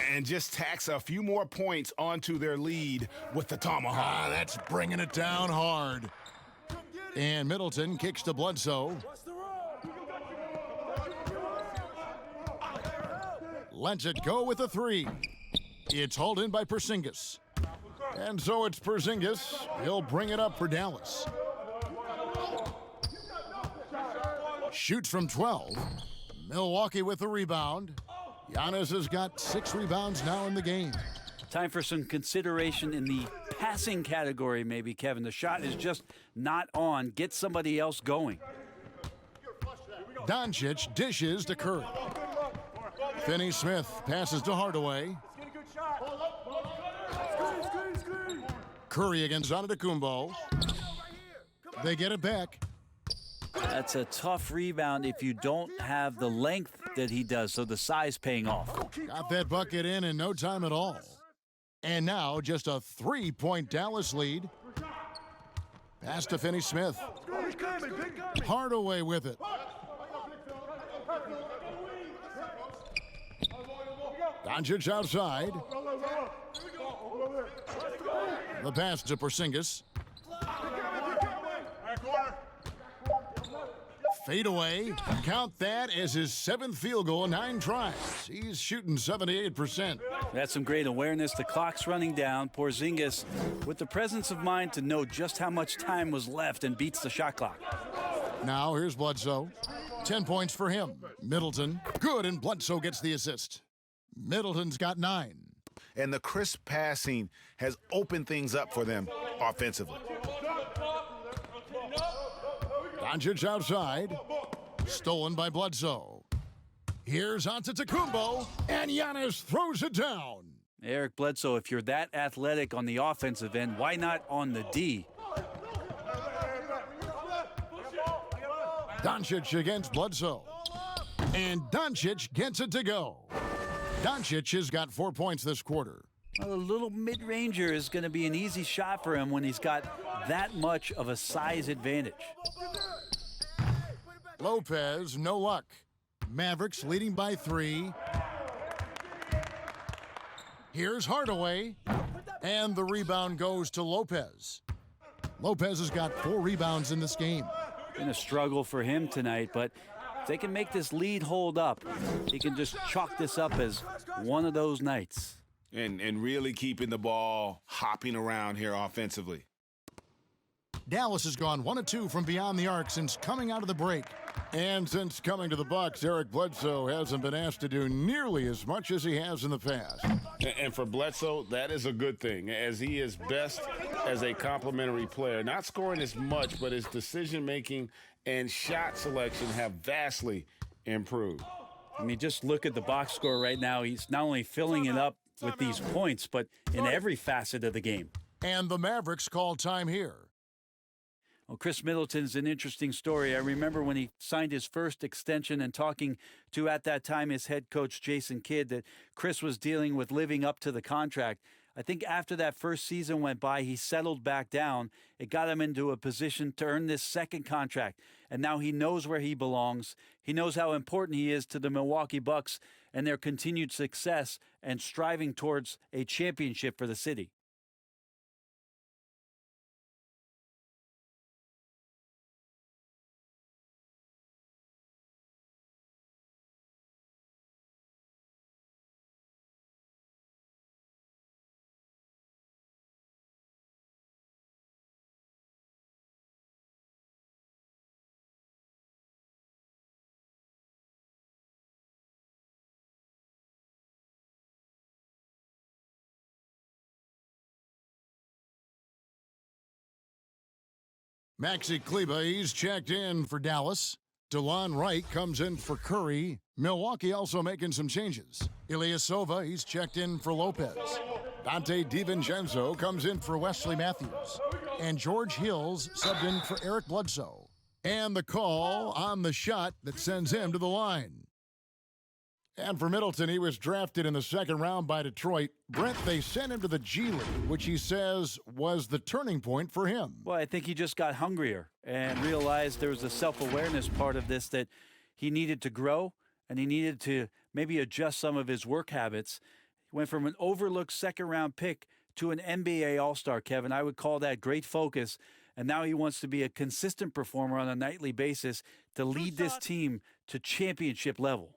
And just tacks a few more points onto their lead with the tomahawk. That's bringing it down hard. And Middleton kicks to Bledsoe. Lets it go with a 3. It's hauled in by Porzingis. And so it's Porzingis. He'll bring it up for Dallas. Shoots from 12. Milwaukee with the rebound. Giannis has got 6 rebounds now in the game. Time for some consideration in the passing category, maybe, Kevin. The shot is just not on. Get somebody else going. Doncic dishes to Curry. Finney-Smith passes to Hardaway. Curry against Antetokounmpo. They get it back. That's a tough rebound if you don't have the length that he does, so the size paying off. Got that bucket in no time at all. And now just a 3-point Dallas lead. Pass to Finney-Smith. Hardaway with it. Doncic outside. The pass to Porzingis. Fade away. Count that as his 7th field goal in 9 tries. He's shooting 78%. That's some great awareness. The clock's running down. Porzingis with the presence of mind to know just how much time was left and beats the shot clock. Now here's Bledsoe. 10 points for him. Middleton. Good, and Bledsoe gets the assist. Middleton's got 9. And the crisp passing has opened things up for them offensively. Doncic outside. Stolen by Bledsoe. Here's Antetokounmpo, and Giannis throws it down. Eric Bledsoe, if you're that athletic on the offensive end, why not on the D? Doncic against Bledsoe. And Doncic gets it to go. Doncic has got 4 points this quarter. Well, a little mid-ranger is going to be an easy shot for him when he's got that much of a size advantage. Lopez, no luck. Mavericks leading by 3. Here's Hardaway, and the rebound goes to Lopez. Lopez has got 4 rebounds in this game. Been a struggle for him tonight, but if they can make this lead hold up, he can just chalk this up as one of those nights. And really keeping the ball hopping around here offensively. Dallas has gone 1 of 2 from beyond the arc since coming out of the break. And since coming to the Bucks, Eric Bledsoe hasn't been asked to do nearly as much as he has in the past. And for Bledsoe, that is a good thing, as he is best as a complementary player. Not scoring as much, but his decision-making and shot selection have vastly improved. I mean, just look at the box score right now. He's not only filling it up with these points, but in every facet of the game. And the Mavericks call time here. Well, Chris Middleton's an interesting story. I remember when he signed his first extension and talking to, at that time, his head coach, Jason Kidd, that Chris was dealing with living up to the contract. I think after that first season went by, he settled back down. It got him into a position to earn this second contract. And now he knows where he belongs. He knows how important he is to the Milwaukee Bucks and their continued success and striving towards a championship for the city. Maxi Kleber, he's checked in for Dallas. DeLon Wright comes in for Curry. Milwaukee also making some changes. Ilyasova, he's checked in for Lopez. Dante DiVincenzo comes in for Wesley Matthews. And George Hills subbed in for Eric Bledsoe. And the call on the shot that sends him to the line. And for Middleton, he was drafted in the second round by Detroit. Brent, they sent him to the G League, which he says was the turning point for him. Well, I think he just got hungrier and realized there was a self-awareness part of this that he needed to grow and he needed to maybe adjust some of his work habits. He went from an overlooked second-round pick to an NBA All-Star, Kevin. I would call that great focus. And now he wants to be a consistent performer on a nightly basis to lead this team to championship level.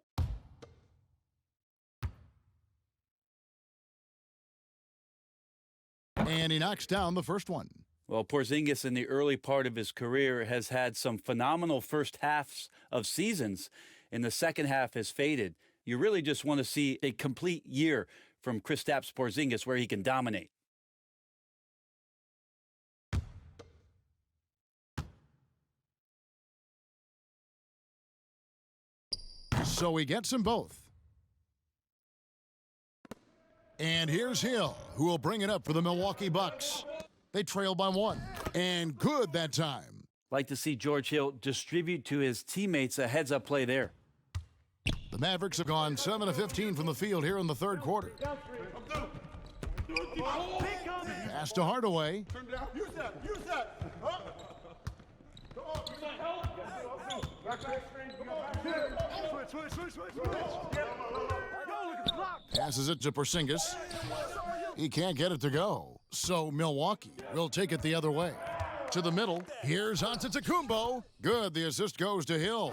And he knocks down the first one. Well, Porzingis in the early part of his career has had some phenomenal first halves of seasons. In the second half has faded. You really just want to see a complete year from Kristaps Porzingis where he can dominate. so he gets them both. And here's Hill, who will bring it up for the Milwaukee Bucks. They trail by 1, and good that time. Like to see George Hill distribute to his teammates a heads-up play there. The Mavericks have gone 7 of 15 from the field here in the third quarter. Pass to Hardaway. Passes it to Porzingis. He can't get it to go, so Milwaukee will take it the other way. To the middle, here's Antetokounmpo. Good, the assist goes to Hill.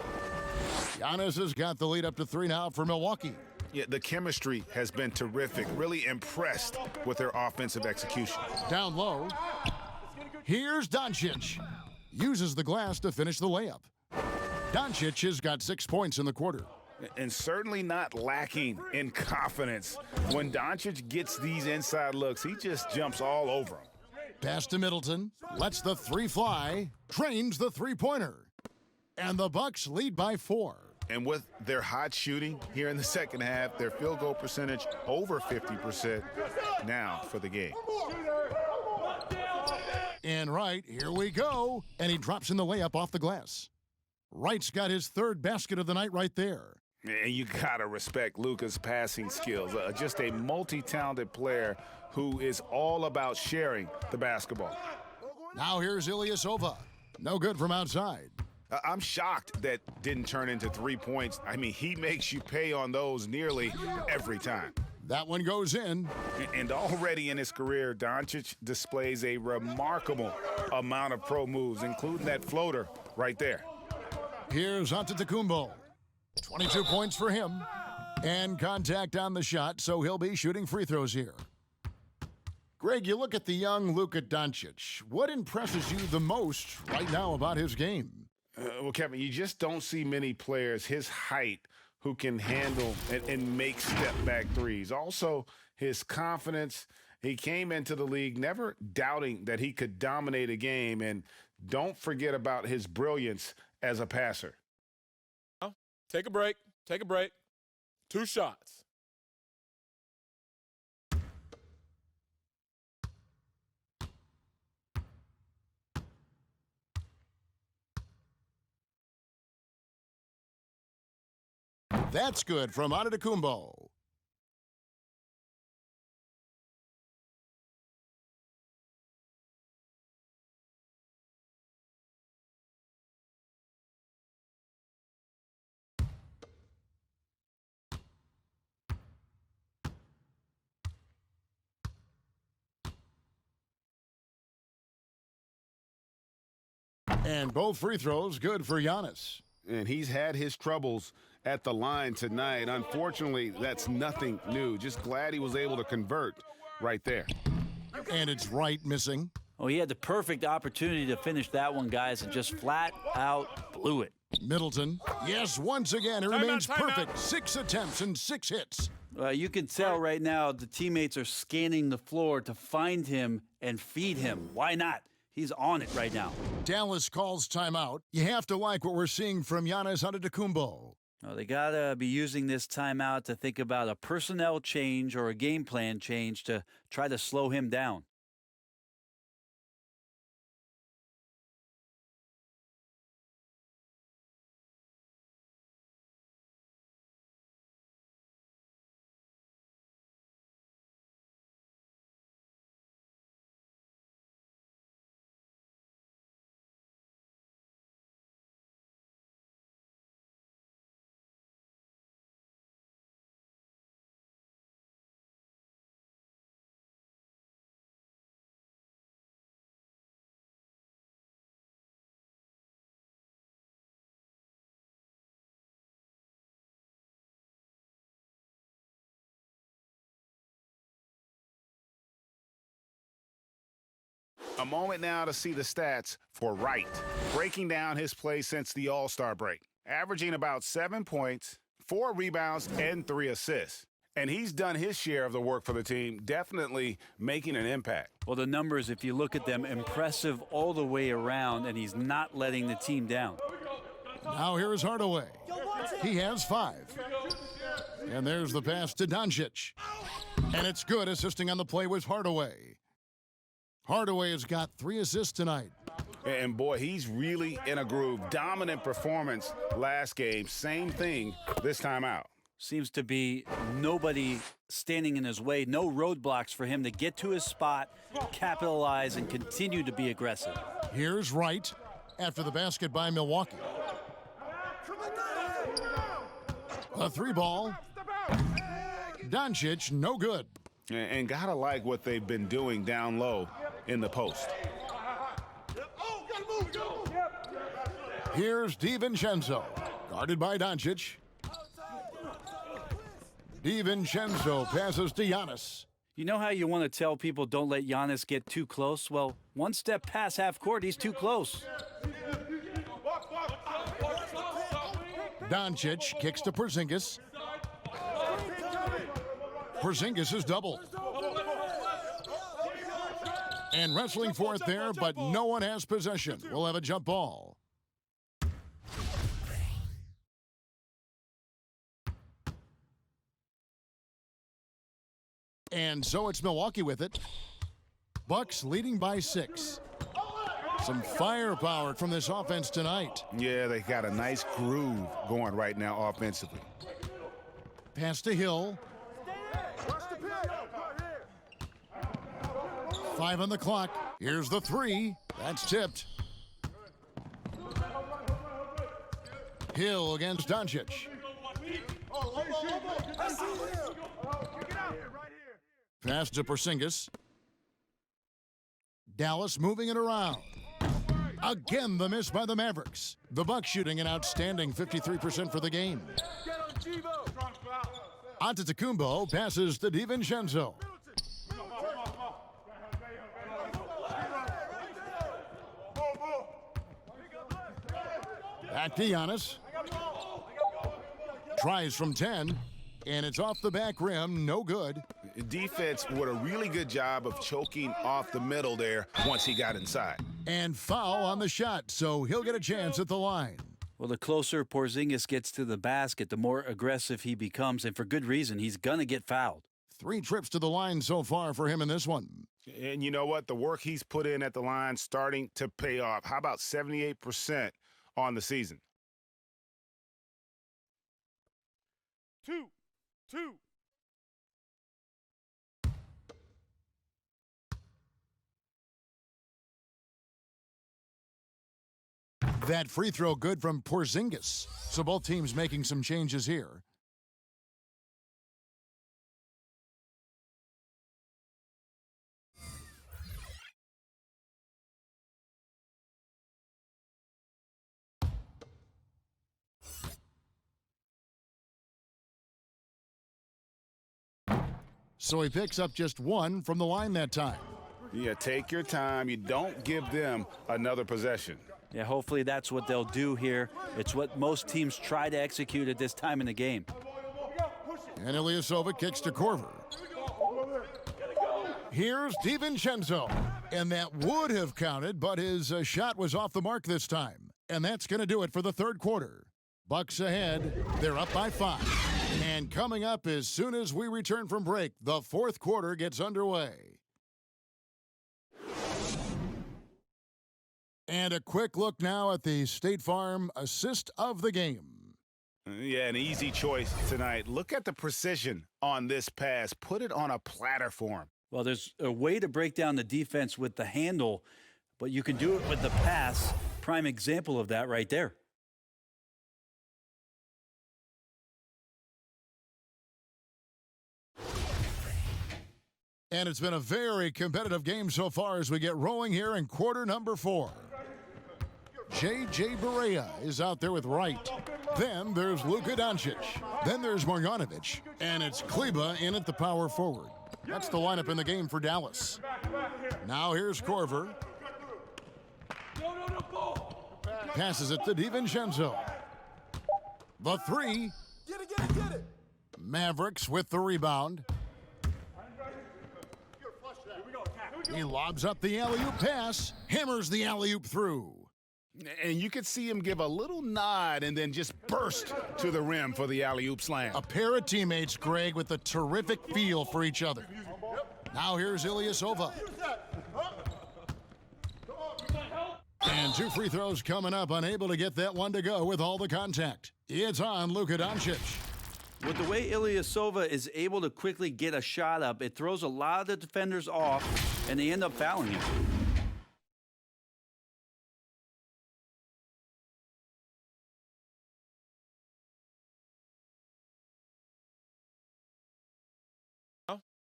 Giannis has got the lead up to 3 now for Milwaukee. Yeah, the chemistry has been terrific. Really impressed with their offensive execution. Down low, here's Doncic. Uses the glass to finish the layup. Doncic has got 6 points in the quarter. And certainly not lacking in confidence. When Doncic gets these inside looks, he just jumps all over them. Pass to Middleton, lets the 3 fly, drains the three-pointer. And the Bucks lead by 4. And with their hot shooting here in the second half, their field goal percentage over 50% now for the game. And Wright, here we go. And he drops in the layup off the glass. Wright's got his 3rd basket of the night right there. And you gotta respect Luka's passing skills. Just a multi-talented player who is all about sharing the basketball. Now here's Ilyasova. No good from outside. I'm shocked that didn't turn into 3 points. I mean, he makes you pay on those nearly every time. That one goes in. And already in his career, Doncic displays a remarkable amount of pro moves, including that floater right there. Here's Antetokounmpo. 22 points for him. And contact on the shot, so he'll be shooting free throws here. Greg, you look at the young Luka Doncic. What impresses you the most right now about his game? Well, Kevin, you just don't see many players his height who can handle and make step-back threes. Also, his confidence. He came into the league never doubting that he could dominate a game. And don't forget about his brilliance as a passer. Take a break. Take a break. 2 shots. That's good from Antetokounmpo. And both free throws good for Giannis. And he's had his troubles at the line tonight. Unfortunately, that's nothing new. Just glad he was able to convert right there. And it's Wright missing. Oh, he had the perfect opportunity to finish that one, guys, and just flat out blew it. Middleton. Yes, once again, it remains perfect. 6 attempts and 6 hits. You can tell right now the teammates are scanning the floor to find him and feed him. Why not? He's on it right now. Dallas calls timeout. You have to like what we're seeing from Giannis Antetokounmpo. Well, they got to be using this timeout to think about a personnel change or a game plan change to try to slow him down. A moment now to see the stats for Wright, breaking down his play since the All-Star break, averaging about 7 points, 4 rebounds, and 3 assists. And he's done his share of the work for the team, definitely making an impact. Well, the numbers, if you look at them, impressive all the way around, and he's not letting the team down. Now here is Hardaway. He has 5. And there's the pass to Doncic. And it's good. Assisting on the play was Hardaway. Hardaway has got 3 assists tonight. And boy, he's really in a groove. Dominant performance last game. Same thing this time out. Seems to be nobody standing in his way, no roadblocks for him to get to his spot, capitalize, and continue to be aggressive. Here's Wright after the basket by Milwaukee. A 3-ball. Doncic, no good. And gotta like what they've been doing down low in the post. Here's DiVincenzo, guarded by Doncic. DiVincenzo passes to Giannis. You know how you want to tell people don't let Giannis get too close? Well, one step past half court, he's too close. Doncic kicks to Porzingis. Porzingis is doubled. And wrestling for it there, but no one has possession. We'll have a jump ball. And so it's Milwaukee with it. Bucks leading by 6. Some firepower from this offense tonight. Yeah, they got a nice groove going right now offensively. Pass to Hill. 5 on the clock. Here's the 3. That's tipped. Hill against Doncic. Pass to Porzingis. Dallas moving it around. Again, the miss by the Mavericks. The Bucks shooting an outstanding 53% for the game. Antetokounmpo passes to DiVincenzo. Back to Giannis. Tries from 10, and it's off the back rim, no good. Defense did a really good job of choking off the middle there once he got inside. And foul on the shot, so he'll get a chance at the line. Well, the closer Porzingis gets to the basket, the more aggressive he becomes, and for good reason. He's going to get fouled. 3 trips to the line so far for him in this one. And you know what? The work he's put in at the line starting to pay off. How about 78% on the season? 2. That free throw good from Porzingis. So both teams making some changes here. So he picks up just 1 from the line that time. Yeah, take your time. You don't give them another possession. Yeah, hopefully that's what they'll do here. It's what most teams try to execute at this time in the game. And Ilyasova kicks to Korver. Here's DiVincenzo. And that would have counted, but his shot was off the mark this time. And that's going to do it for the third quarter. Bucks ahead. They're up by 5. And coming up as soon as we return from break, the fourth quarter gets underway. And a quick look now at the State Farm assist of the game. Yeah, an easy choice tonight. Look at the precision on this pass. Put it on a platter for him. Well, there's a way to break down the defense with the handle, but you can do it with the pass. Prime example of that right there. And it's been a very competitive game so far as we get rolling here in quarter number 4. J.J. Barea is out there with Wright. Then there's Luka Doncic. Then there's Marjanovic. And it's Kleba in at the power forward. That's the lineup in the game for Dallas. Now here's Korver. Passes it to DiVincenzo. The 3. Get it. Mavericks with the rebound. He lobs up the alley-oop pass. Hammers the alley-oop through. And you could see him give a little nod and then just burst to the rim for the alley-oop slam. A pair of teammates, Greg, with a terrific feel for each other. Now here's Ilyasova. And 2 free throws coming up, unable to get that one to go with all the contact. It's on Luka Doncic. With the way Ilyasova is able to quickly get a shot up, it throws a lot of the defenders off, and they end up fouling him.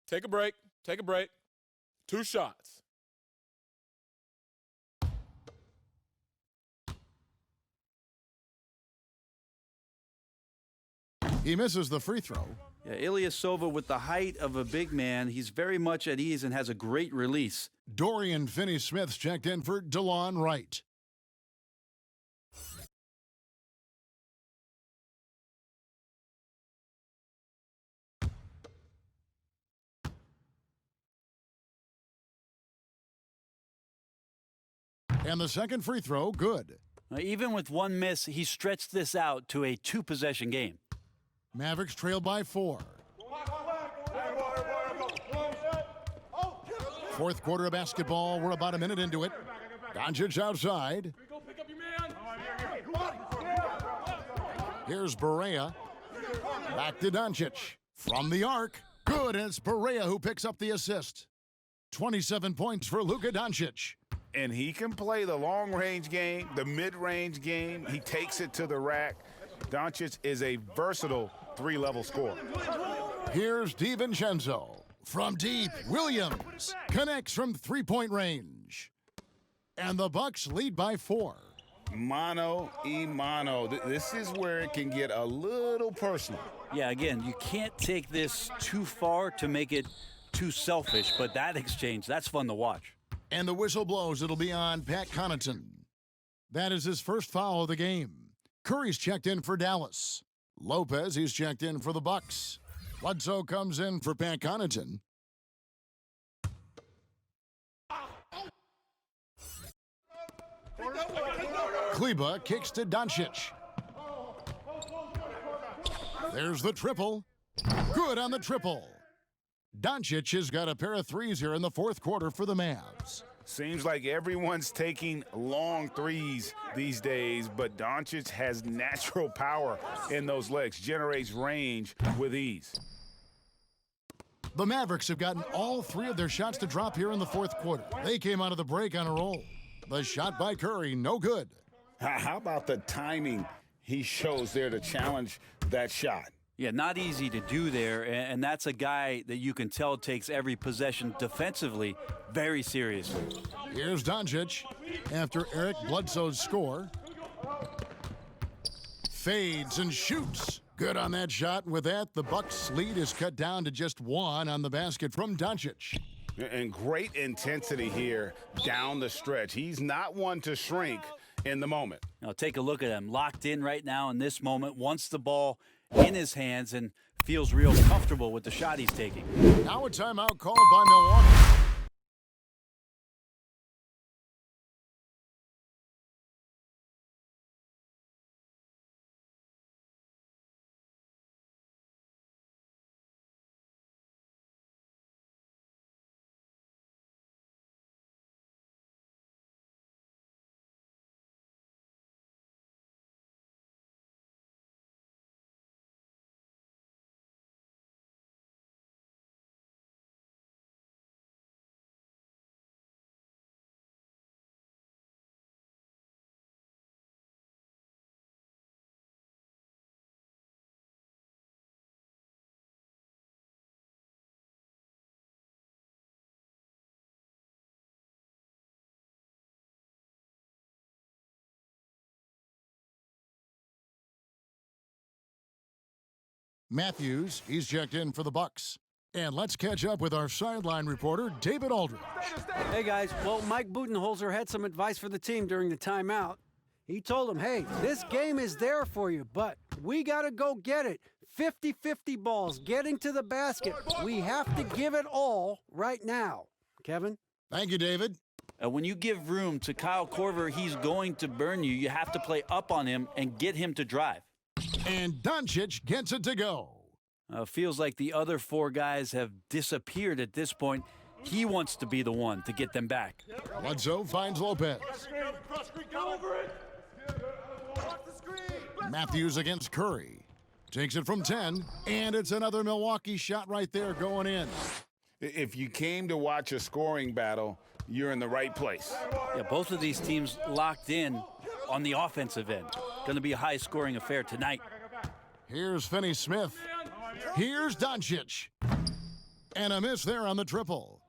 Take a break. Take a break. 2 shots. He misses the free throw. Yeah, Ilyasova, with the height of a big man, he's very much at ease and has a great release. Dorian Finney-Smith's checked in for DeLon Wright. And the second free throw, good. Even with one miss, he stretched this out to a 2-possession game. Mavericks trail by 4. Fourth quarter of basketball. We're about a minute into it. Doncic outside. Here's Barea. Back to Doncic. From the arc. Good, and it's Barea who picks up the assist. 27 points for Luka Doncic. And he can play the long-range game, the mid-range game. He takes it to the rack. Doncic is a versatile 3-level scorer. Here's DiVincenzo. From deep, Williams connects from 3-point range. And the Bucks lead by 4. Mano y mano. This is where it can get a little personal. Yeah, again, you can't take this too far to make it too selfish, but that exchange, that's fun to watch. And the whistle blows. It'll be on Pat Connaughton. That is his first foul of the game. Curry's checked in for Dallas. Lopez, he's checked in for the Bucks. Bledsoe comes in for Pat Connaughton. Kleba kicks to Doncic. There's the triple. Good on the triple. Doncic has got a pair of threes here in the fourth quarter for the Mavs. Seems like everyone's taking long threes these days, but Doncic has natural power in those legs, generates range with ease. The Mavericks have gotten all 3 of their shots to drop here in the fourth quarter. They came out of the break on a roll. The shot by Curry, no good. How about the timing he shows there to challenge that shot? Yeah, not easy to do there, and that's a guy that you can tell takes every possession defensively very seriously. Here's Doncic after Eric Bledsoe's score. Fades and shoots. Good on that shot. With that, the Bucks' lead is cut down to just 1 on the basket from Doncic. And great intensity here down the stretch. He's not one to shrink in the moment. Now take a look at him, locked in right now in this moment, wants the ball in his hands and feels real comfortable with the shot he's taking. Now a timeout called by Milwaukee. Matthews, he's checked in for the Bucks. And let's catch up with our sideline reporter, David Aldridge. Hey, guys. Well, Mike Budenholzer had some advice for the team during the timeout. He told them, hey, this game is there for you, but we got to go get it. 50-50 balls, getting to the basket. We have to give it all right now. Kevin? Thank you, David. When you give room to Kyle Korver, he's going to burn you. You have to play up on him and get him to drive. And Doncic gets it to go. Feels like the other four guys have disappeared at this point. He wants to be the one to get them back. Bledsoe finds Lopez. Matthews against Curry. Takes it from 10, and it's another Milwaukee shot right there going in. If you came to watch a scoring battle, you're in the right place. Yeah, both of these teams locked in on the offensive end. Going to be a high-scoring affair tonight. Here's Finney-Smith. Here's Doncic. And a miss there on the triple.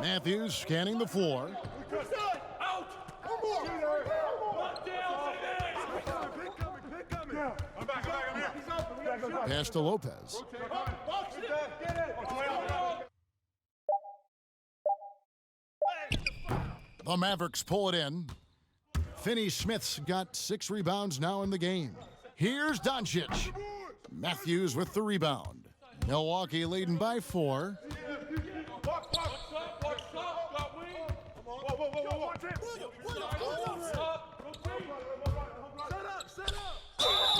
Matthews scanning the floor. Pass to Lopez. The Mavericks pull it in. Finney-Smith's got 6 rebounds now in the game. Here's Doncic. Matthews with the rebound. Milwaukee leading by 4.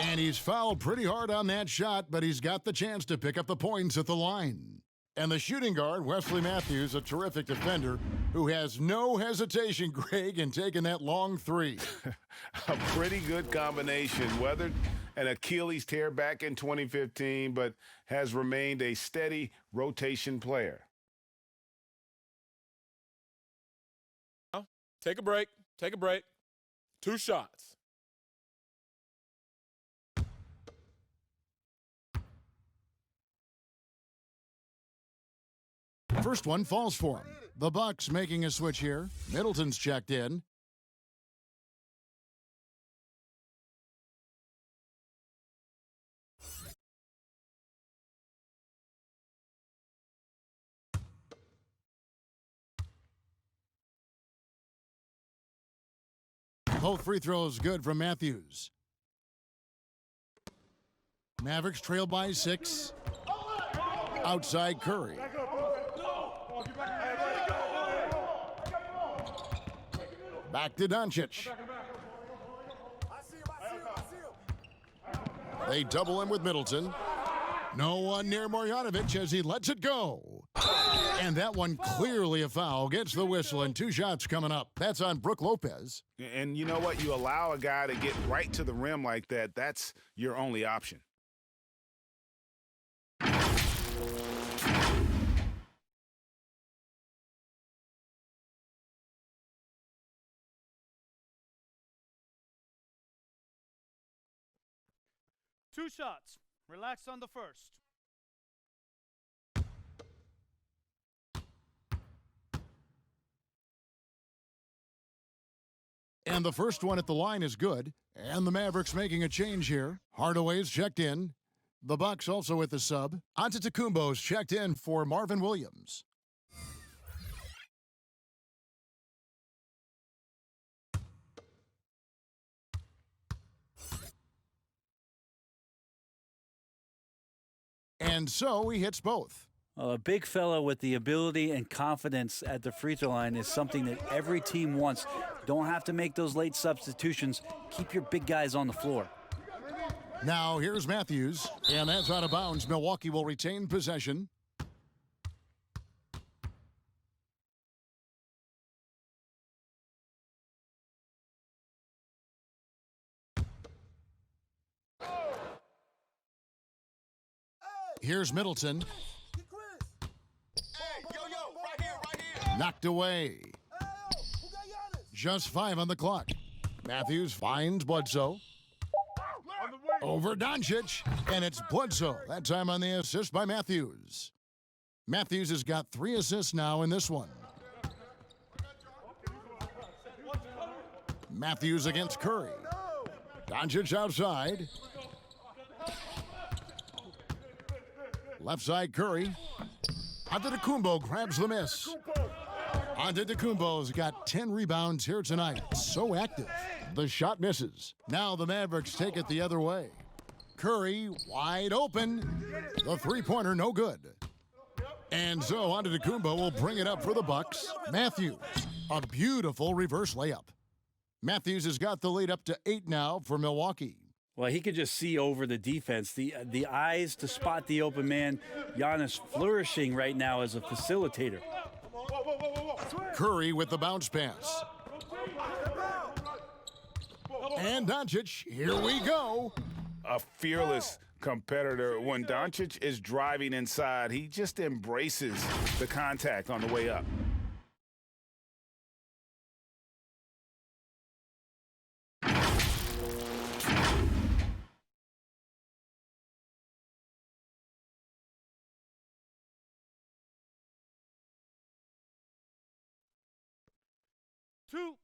And he's fouled pretty hard on that shot, but he's got the chance to pick up the points at the line. And the shooting guard, Wesley Matthews, a terrific defender, who has no hesitation, Greg, in taking that long 3. A pretty good combination. Weathered an Achilles tear back in 2015, but has remained a steady rotation player. Take a break. Take a break. 2 shots. First one falls for him. The Bucks making a switch here. Middleton's checked in. Both free throws good from Matthews. Mavericks trail by 6. Outside Curry. Back to Doncic. They double him with Middleton. No one near Marjanovic as he lets it go. And that one clearly a foul. Gets the whistle and 2 shots coming up. That's on Brook Lopez. And you know what? You allow a guy to get right to the rim like that, that's your only option. Two shots. Relax on the first. And the first one at the line is good. And the Mavericks making a change here. Hardaway's checked in. The Bucks also with the sub. Antetokounmpo's checked in for Marvin Williams. And so he hits both. A big fella with the ability and confidence at the free throw line is something that every team wants. Don't have to make those late substitutions. Keep your big guys on the floor. Now here's Matthews, and that's out of bounds. Milwaukee will retain possession. Here's Middleton. Knocked away. Just 5 on the clock. Matthews finds Bledsoe. Over Doncic, and it's Bledsoe. That time on the assist by Matthews. Matthews has got 3 assists now in this one. Matthews against Curry. Doncic outside. Left side Curry. Antetokounmpo grabs the miss. Antetokounmpo's got 10 rebounds here tonight. So active. The shot misses. Now the Mavericks take it the other way. Curry wide open. The three-pointer no good. And so Antetokounmpo will bring it up for the Bucks. Matthews, a beautiful reverse layup. Matthews has got the lead up to 8 now for Milwaukee. Well, he could just see over the defense, the eyes to spot the open man. Giannis flourishing right now as a facilitator. Curry with the bounce pass. And Doncic, here we go. A fearless competitor. When Doncic is driving inside, he just embraces the contact on the way up. Two.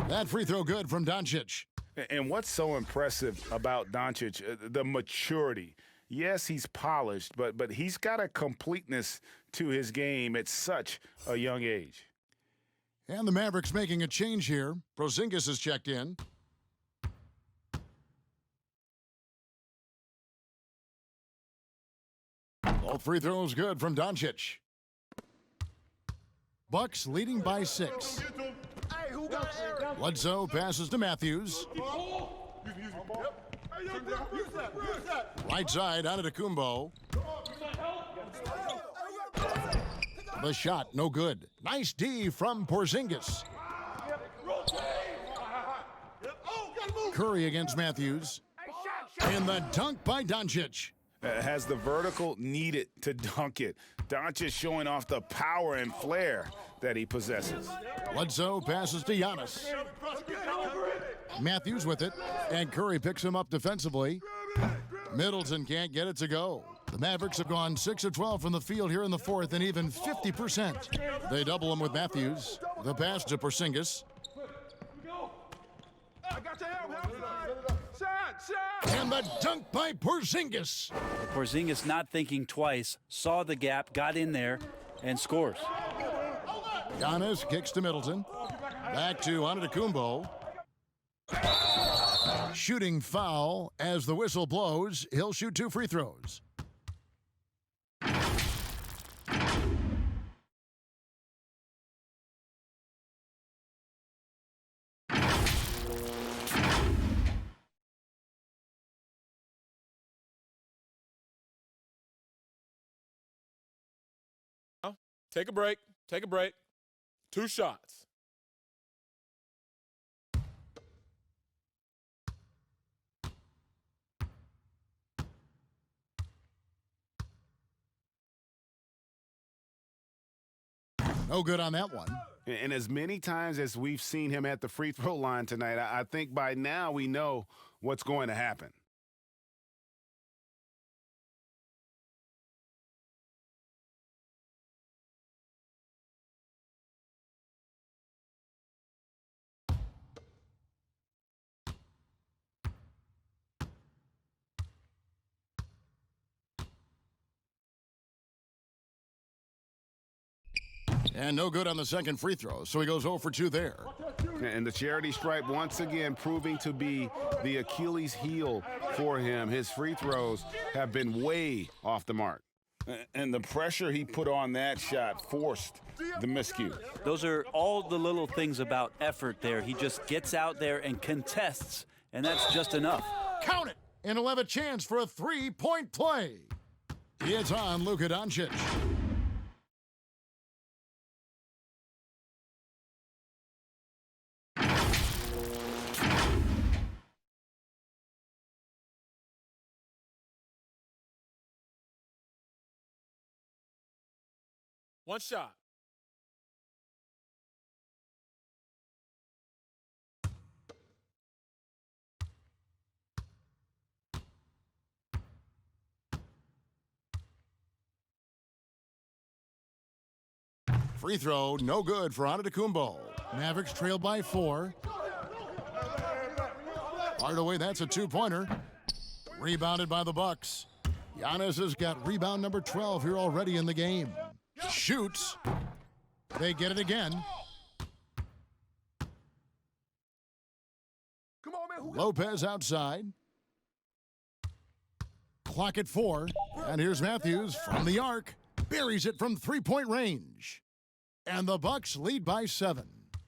That free throw good from Doncic. And what's so impressive about Doncic, the maturity. Yes, he's polished, but he's got a completeness to his game at such a young age. And the Mavericks making a change here. Porzingis has checked in. All free throws good from Doncic. Bucks leading by 6. Bledsoe passes to Matthews. Right side, Antetokounmpo. The shot, no good. Nice D from Porzingis. Curry against Matthews. And the dunk by Doncic. Has the vertical needed to dunk it. Doncic showing off the power and flair that he possesses. Bledsoe passes to Giannis. Matthews with it, and Curry picks him up defensively. Middleton can't get it to go. The Mavericks have gone 6 of 12 from the field here in the fourth, and even 50%. They double him with Matthews. The pass to Porzingis. And the dunk by Porzingis. Porzingis not thinking twice, saw the gap, got in there, and scores. Giannis kicks to Middleton. Back to Antetokounmpo. Shooting foul as the whistle blows. He'll shoot 2 free throws. Take a break. Take a break. 2 shots. No good on that one. And as many times as we've seen him at the free throw line tonight, I think by now we know what's going to happen. And no good on the second free throw, so he goes 0 for 2 there. And the charity stripe once again proving to be the Achilles heel for him. His free throws have been way off the mark. And the pressure he put on that shot forced the miscue. Those are all the little things about effort there. He just gets out there and contests, and that's just enough. Count it! And he'll have a chance for a 3-point play. It's on Luka Doncic. One shot. Free throw, no good for Antetokounmpo. Mavericks trail by 4. Hardaway, that's a 2-pointer. Rebounded by the Bucks. Giannis has got rebound number 12 here already in the game. Shoots. They get it again. Lopez outside. Clock at 4. And here's Matthews from the arc. Buries it from three-point range. And the Bucks lead by 7.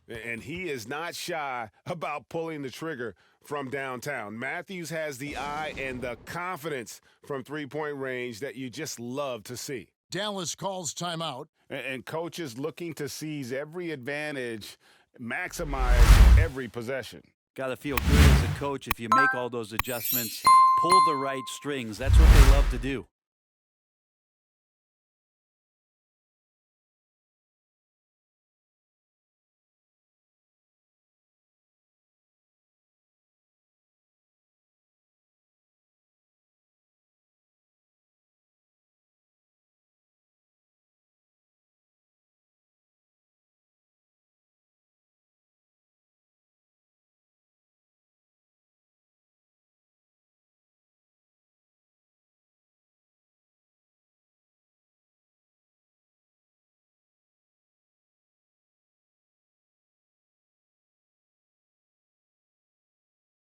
And he is not shy about pulling the trigger from downtown. Matthews has the eye and the confidence from three-point range that you just love to see. Dallas calls timeout. And coaches looking to seize every advantage, maximize every possession. Got to feel good as a coach if you make all those adjustments, pull the right strings. That's what they love to do.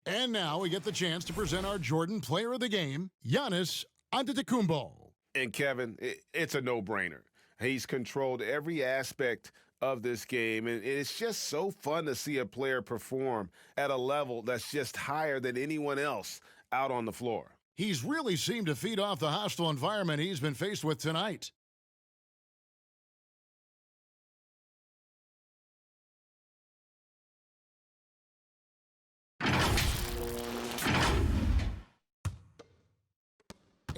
And now we get the chance to present our Jordan Player of the Game, Giannis Antetokounmpo. And Kevin, it's a no-brainer. He's controlled every aspect of this game, and it's just so fun to see a player perform at a level that's just higher than anyone else out on the floor. He's really seemed to feed off the hostile environment he's been faced with tonight.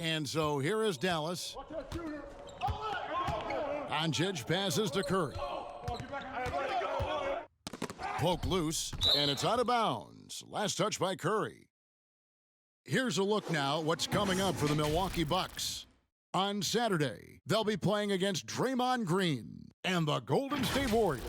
And so here is Dallas. Doncic passes to Curry. Poke loose, and it's out of bounds. Last touch by Curry. Here's a look now what's coming up for the Milwaukee Bucks. On Saturday, they'll be playing against Draymond Green and the Golden State Warriors.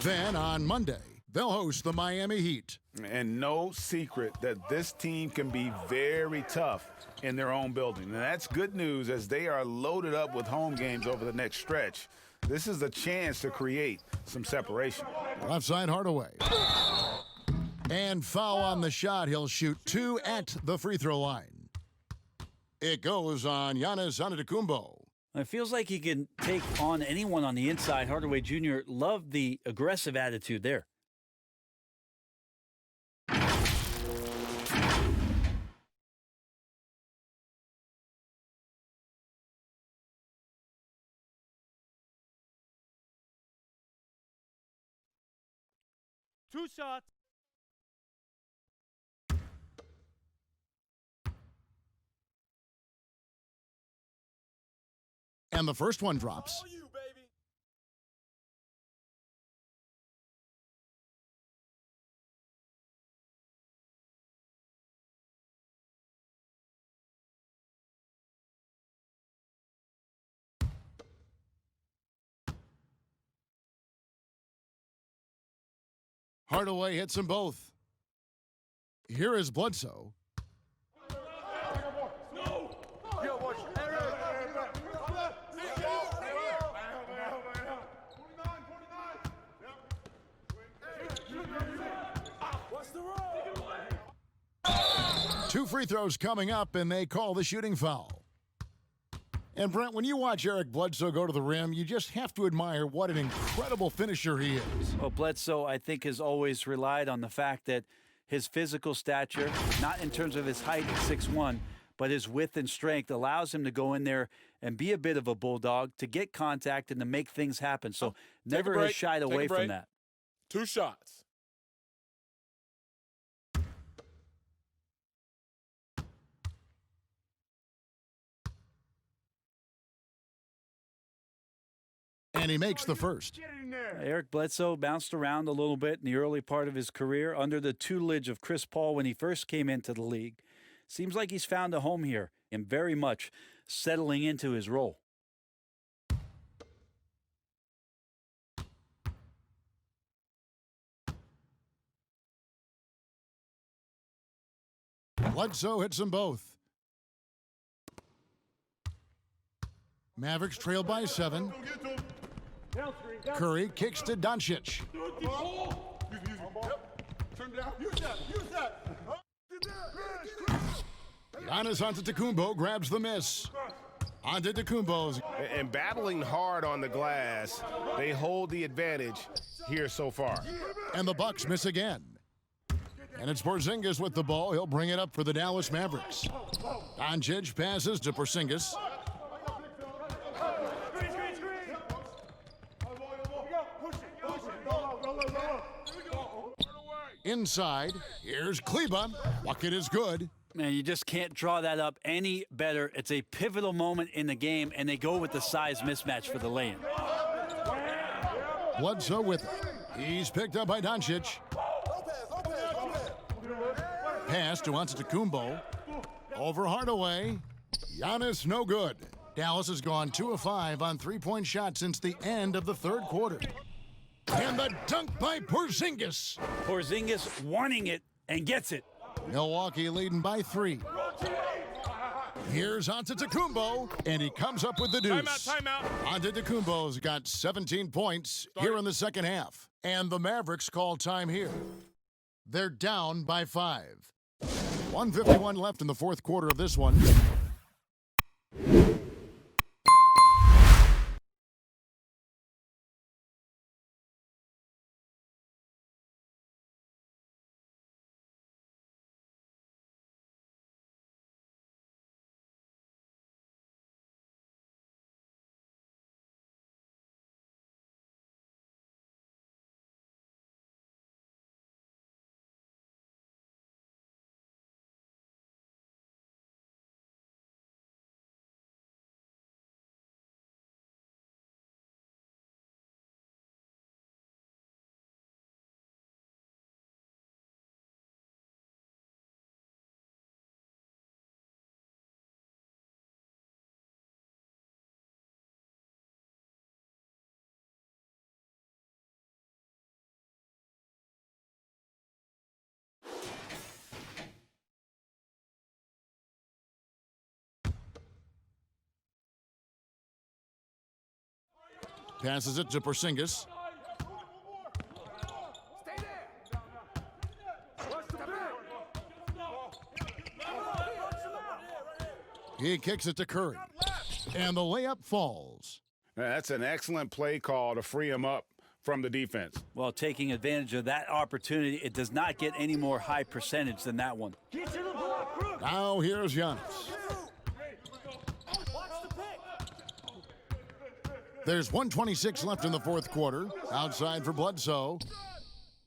Then on Monday, they'll host the Miami Heat. And no secret that this team can be very tough in their own building. And that's good news as they are loaded up with home games over the next stretch. This is a chance to create some separation. Left side Hardaway. And foul on the shot. He'll shoot 2 at the free throw line. It goes on Giannis Antetokounmpo. It feels like he can take on anyone on the inside. Hardaway Jr. loved the aggressive attitude there. Two shots. And the first one drops. All you, baby. Hardaway hits them both. Here is Bledsoe. Two free throws coming up, and they call the shooting foul. And Brent, when you watch Eric Bledsoe go to the rim, you just have to admire what an incredible finisher he is. Well, Bledsoe, I think, has always relied on the fact that his physical stature, not in terms of his height at 6'1", but his width and strength allows him to go in there and be a bit of a bulldog, to get contact and to make things happen. So never has shied away from that. 2 shots. And he makes the first. Eric Bledsoe bounced around a little bit in the early part of his career under the tutelage of Chris Paul when he first came into the league. Seems like he's found a home here and very much settling into his role. Bledsoe hits them both. Mavericks trail by 7. Curry kicks to Doncic. Giannis Antetokounmpo grabs the miss. Antetokounmpo's. And battling hard on the glass, they hold the advantage here so far. And the Bucks miss again. And it's Porzingis with the ball. He'll bring it up for the Dallas Mavericks. Doncic passes to Porzingis. Inside, here's Kleba. Bucket is good. Man, you just can't draw that up any better. It's a pivotal moment in the game, and they go with the size mismatch for the lay-in. Bledsoe with it. He's picked up by Doncic. Pass to Antetokounmpo. Over Hardaway. Giannis, no good. Dallas has gone 2 of 5 on three-point shots since the end of the third quarter. And the dunk by Porzingis. Porzingis wanting it and gets it. Milwaukee leading by 3. Here's Antetokounmpo, and he comes up with the deuce. Timeout. Antetokounmpo's got 17 points here in the second half. And the Mavericks call time here. They're down by 5. 1:51 left in the fourth quarter of this one. Passes it to Porzingis. He kicks it to Curry. And the layup falls. That's an excellent play call to free him up from the defense. Well, taking advantage of that opportunity, it does not get any more high percentage than that one. Now here's Giannis. There's 1:26 left in the fourth quarter. Outside for Bledsoe.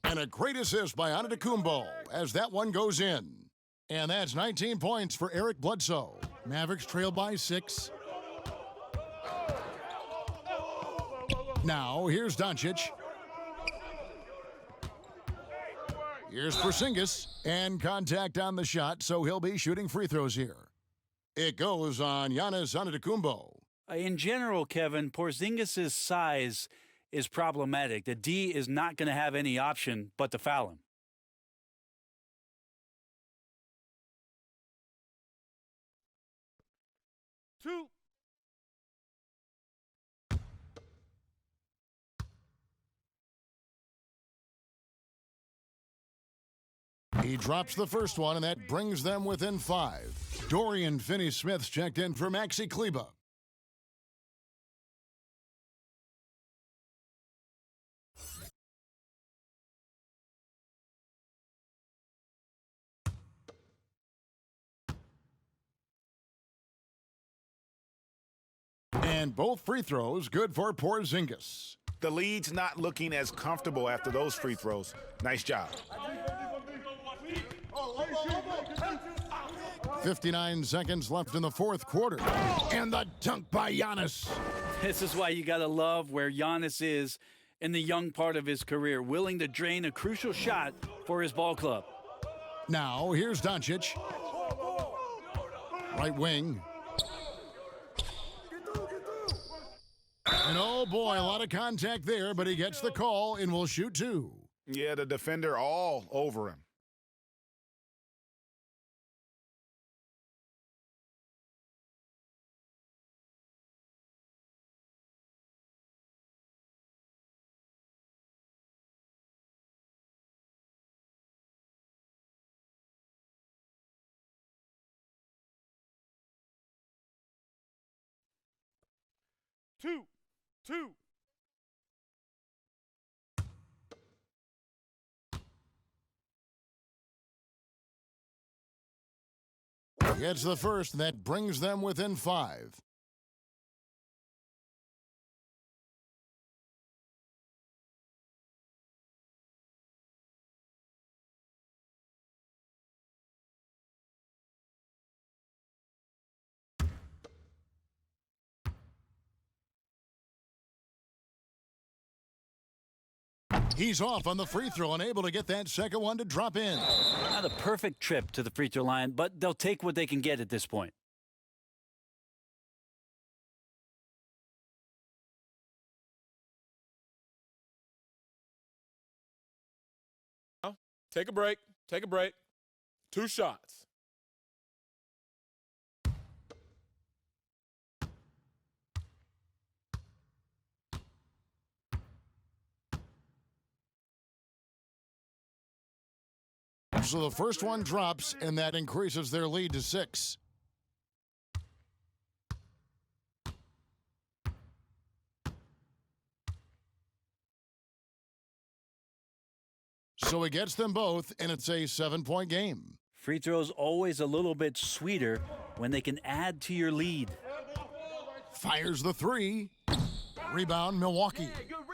And a great assist by Antetokounmpo as that one goes in. And that's 19 points for Eric Bledsoe. Mavericks trail by 6. Now here's Doncic. Here's Porzingis. And contact on the shot, so he'll be shooting free throws here. It goes on Giannis Antetokounmpo. In general, Kevin, Porzingis' size is problematic. The D is not going to have any option but to foul him. Two. He drops the first one, and that brings them within 5. Dorian Finney-Smith's checked in for Maxi Kleba. And both free throws good for Porzingis. The lead's not looking as comfortable after those free throws. Nice job. 59 seconds left in the fourth quarter. And the dunk by Giannis. This is why you got to love where Giannis is in the young part of his career, willing to drain a crucial shot for his ball club. Now, here's Doncic. Right wing. And oh boy, a lot of contact there, but he gets the call and will shoot 2. Yeah, the defender all over him. 2, 2. Gets the first, that brings them within 5. He's off on the free throw and able to get that second one to drop in. Not a perfect trip to the free throw line, but they'll take what they can get at this point. Take a break. Take a break. 2 shots. So the first one drops, and that increases their lead to 6. So he gets them both, and it's a 7-point game. Free throws always a little bit sweeter when they can add to your lead. Fires the 3. Rebound, Milwaukee.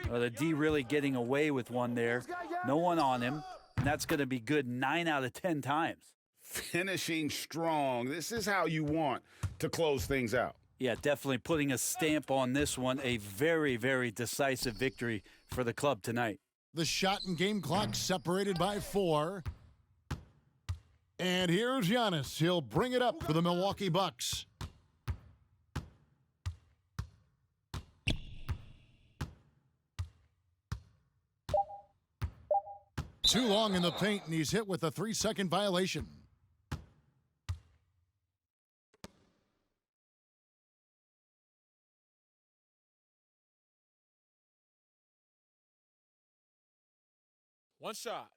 Well, the D really getting away with one there. No one on him. And that's going to be good 9 out of 10 times. Finishing strong. This is how you want to close things out. Yeah, definitely putting a stamp on this one. A very, very decisive victory for the club tonight. The shot and game clock separated by 4. And here's Giannis. He'll bring it up for the Milwaukee Bucks. Too long in the paint, and he's hit with a 3-second violation. One shot.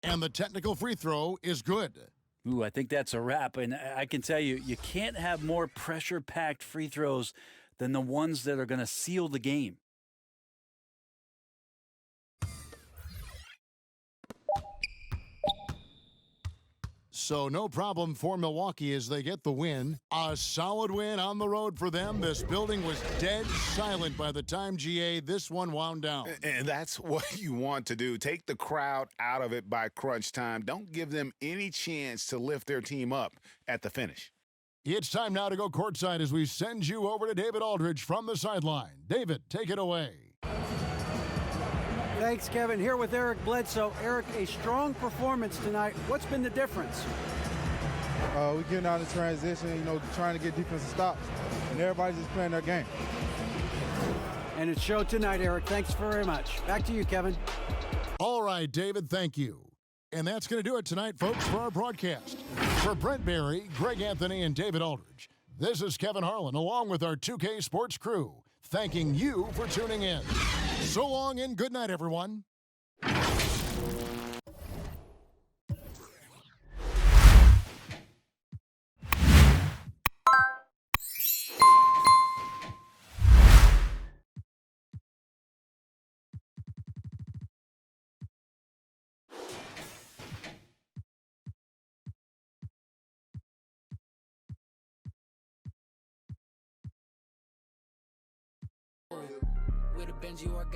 And the technical free throw is good. Ooh, I think that's a wrap. And I can tell you, you can't have more pressure-packed free throws than the ones that are going to seal the game. So no problem for Milwaukee as they get the win. A solid win on the road for them. This building was dead silent by the time, GA, this one wound down. And that's what you want to do. Take the crowd out of it by crunch time. Don't give them any chance to lift their team up at the finish. It's time now to go courtside as we send you over to David Aldridge from the sideline. David, take it away. Thanks, Kevin. Here with Eric Bledsoe. Eric, a strong performance tonight. What's been the difference? We're getting out of transition, trying to get defensive stops, and everybody's just playing their game. And it showed tonight, Eric. Thanks very much. Back to you, Kevin. All right, David, thank you. And that's going to do it tonight, folks, for our broadcast. For Brent Barry, Greg Anthony, and David Aldridge, this is Kevin Harlan, along with our 2K Sports crew, thanking you for tuning in. So long and good night, everyone. With a Benji or a guy.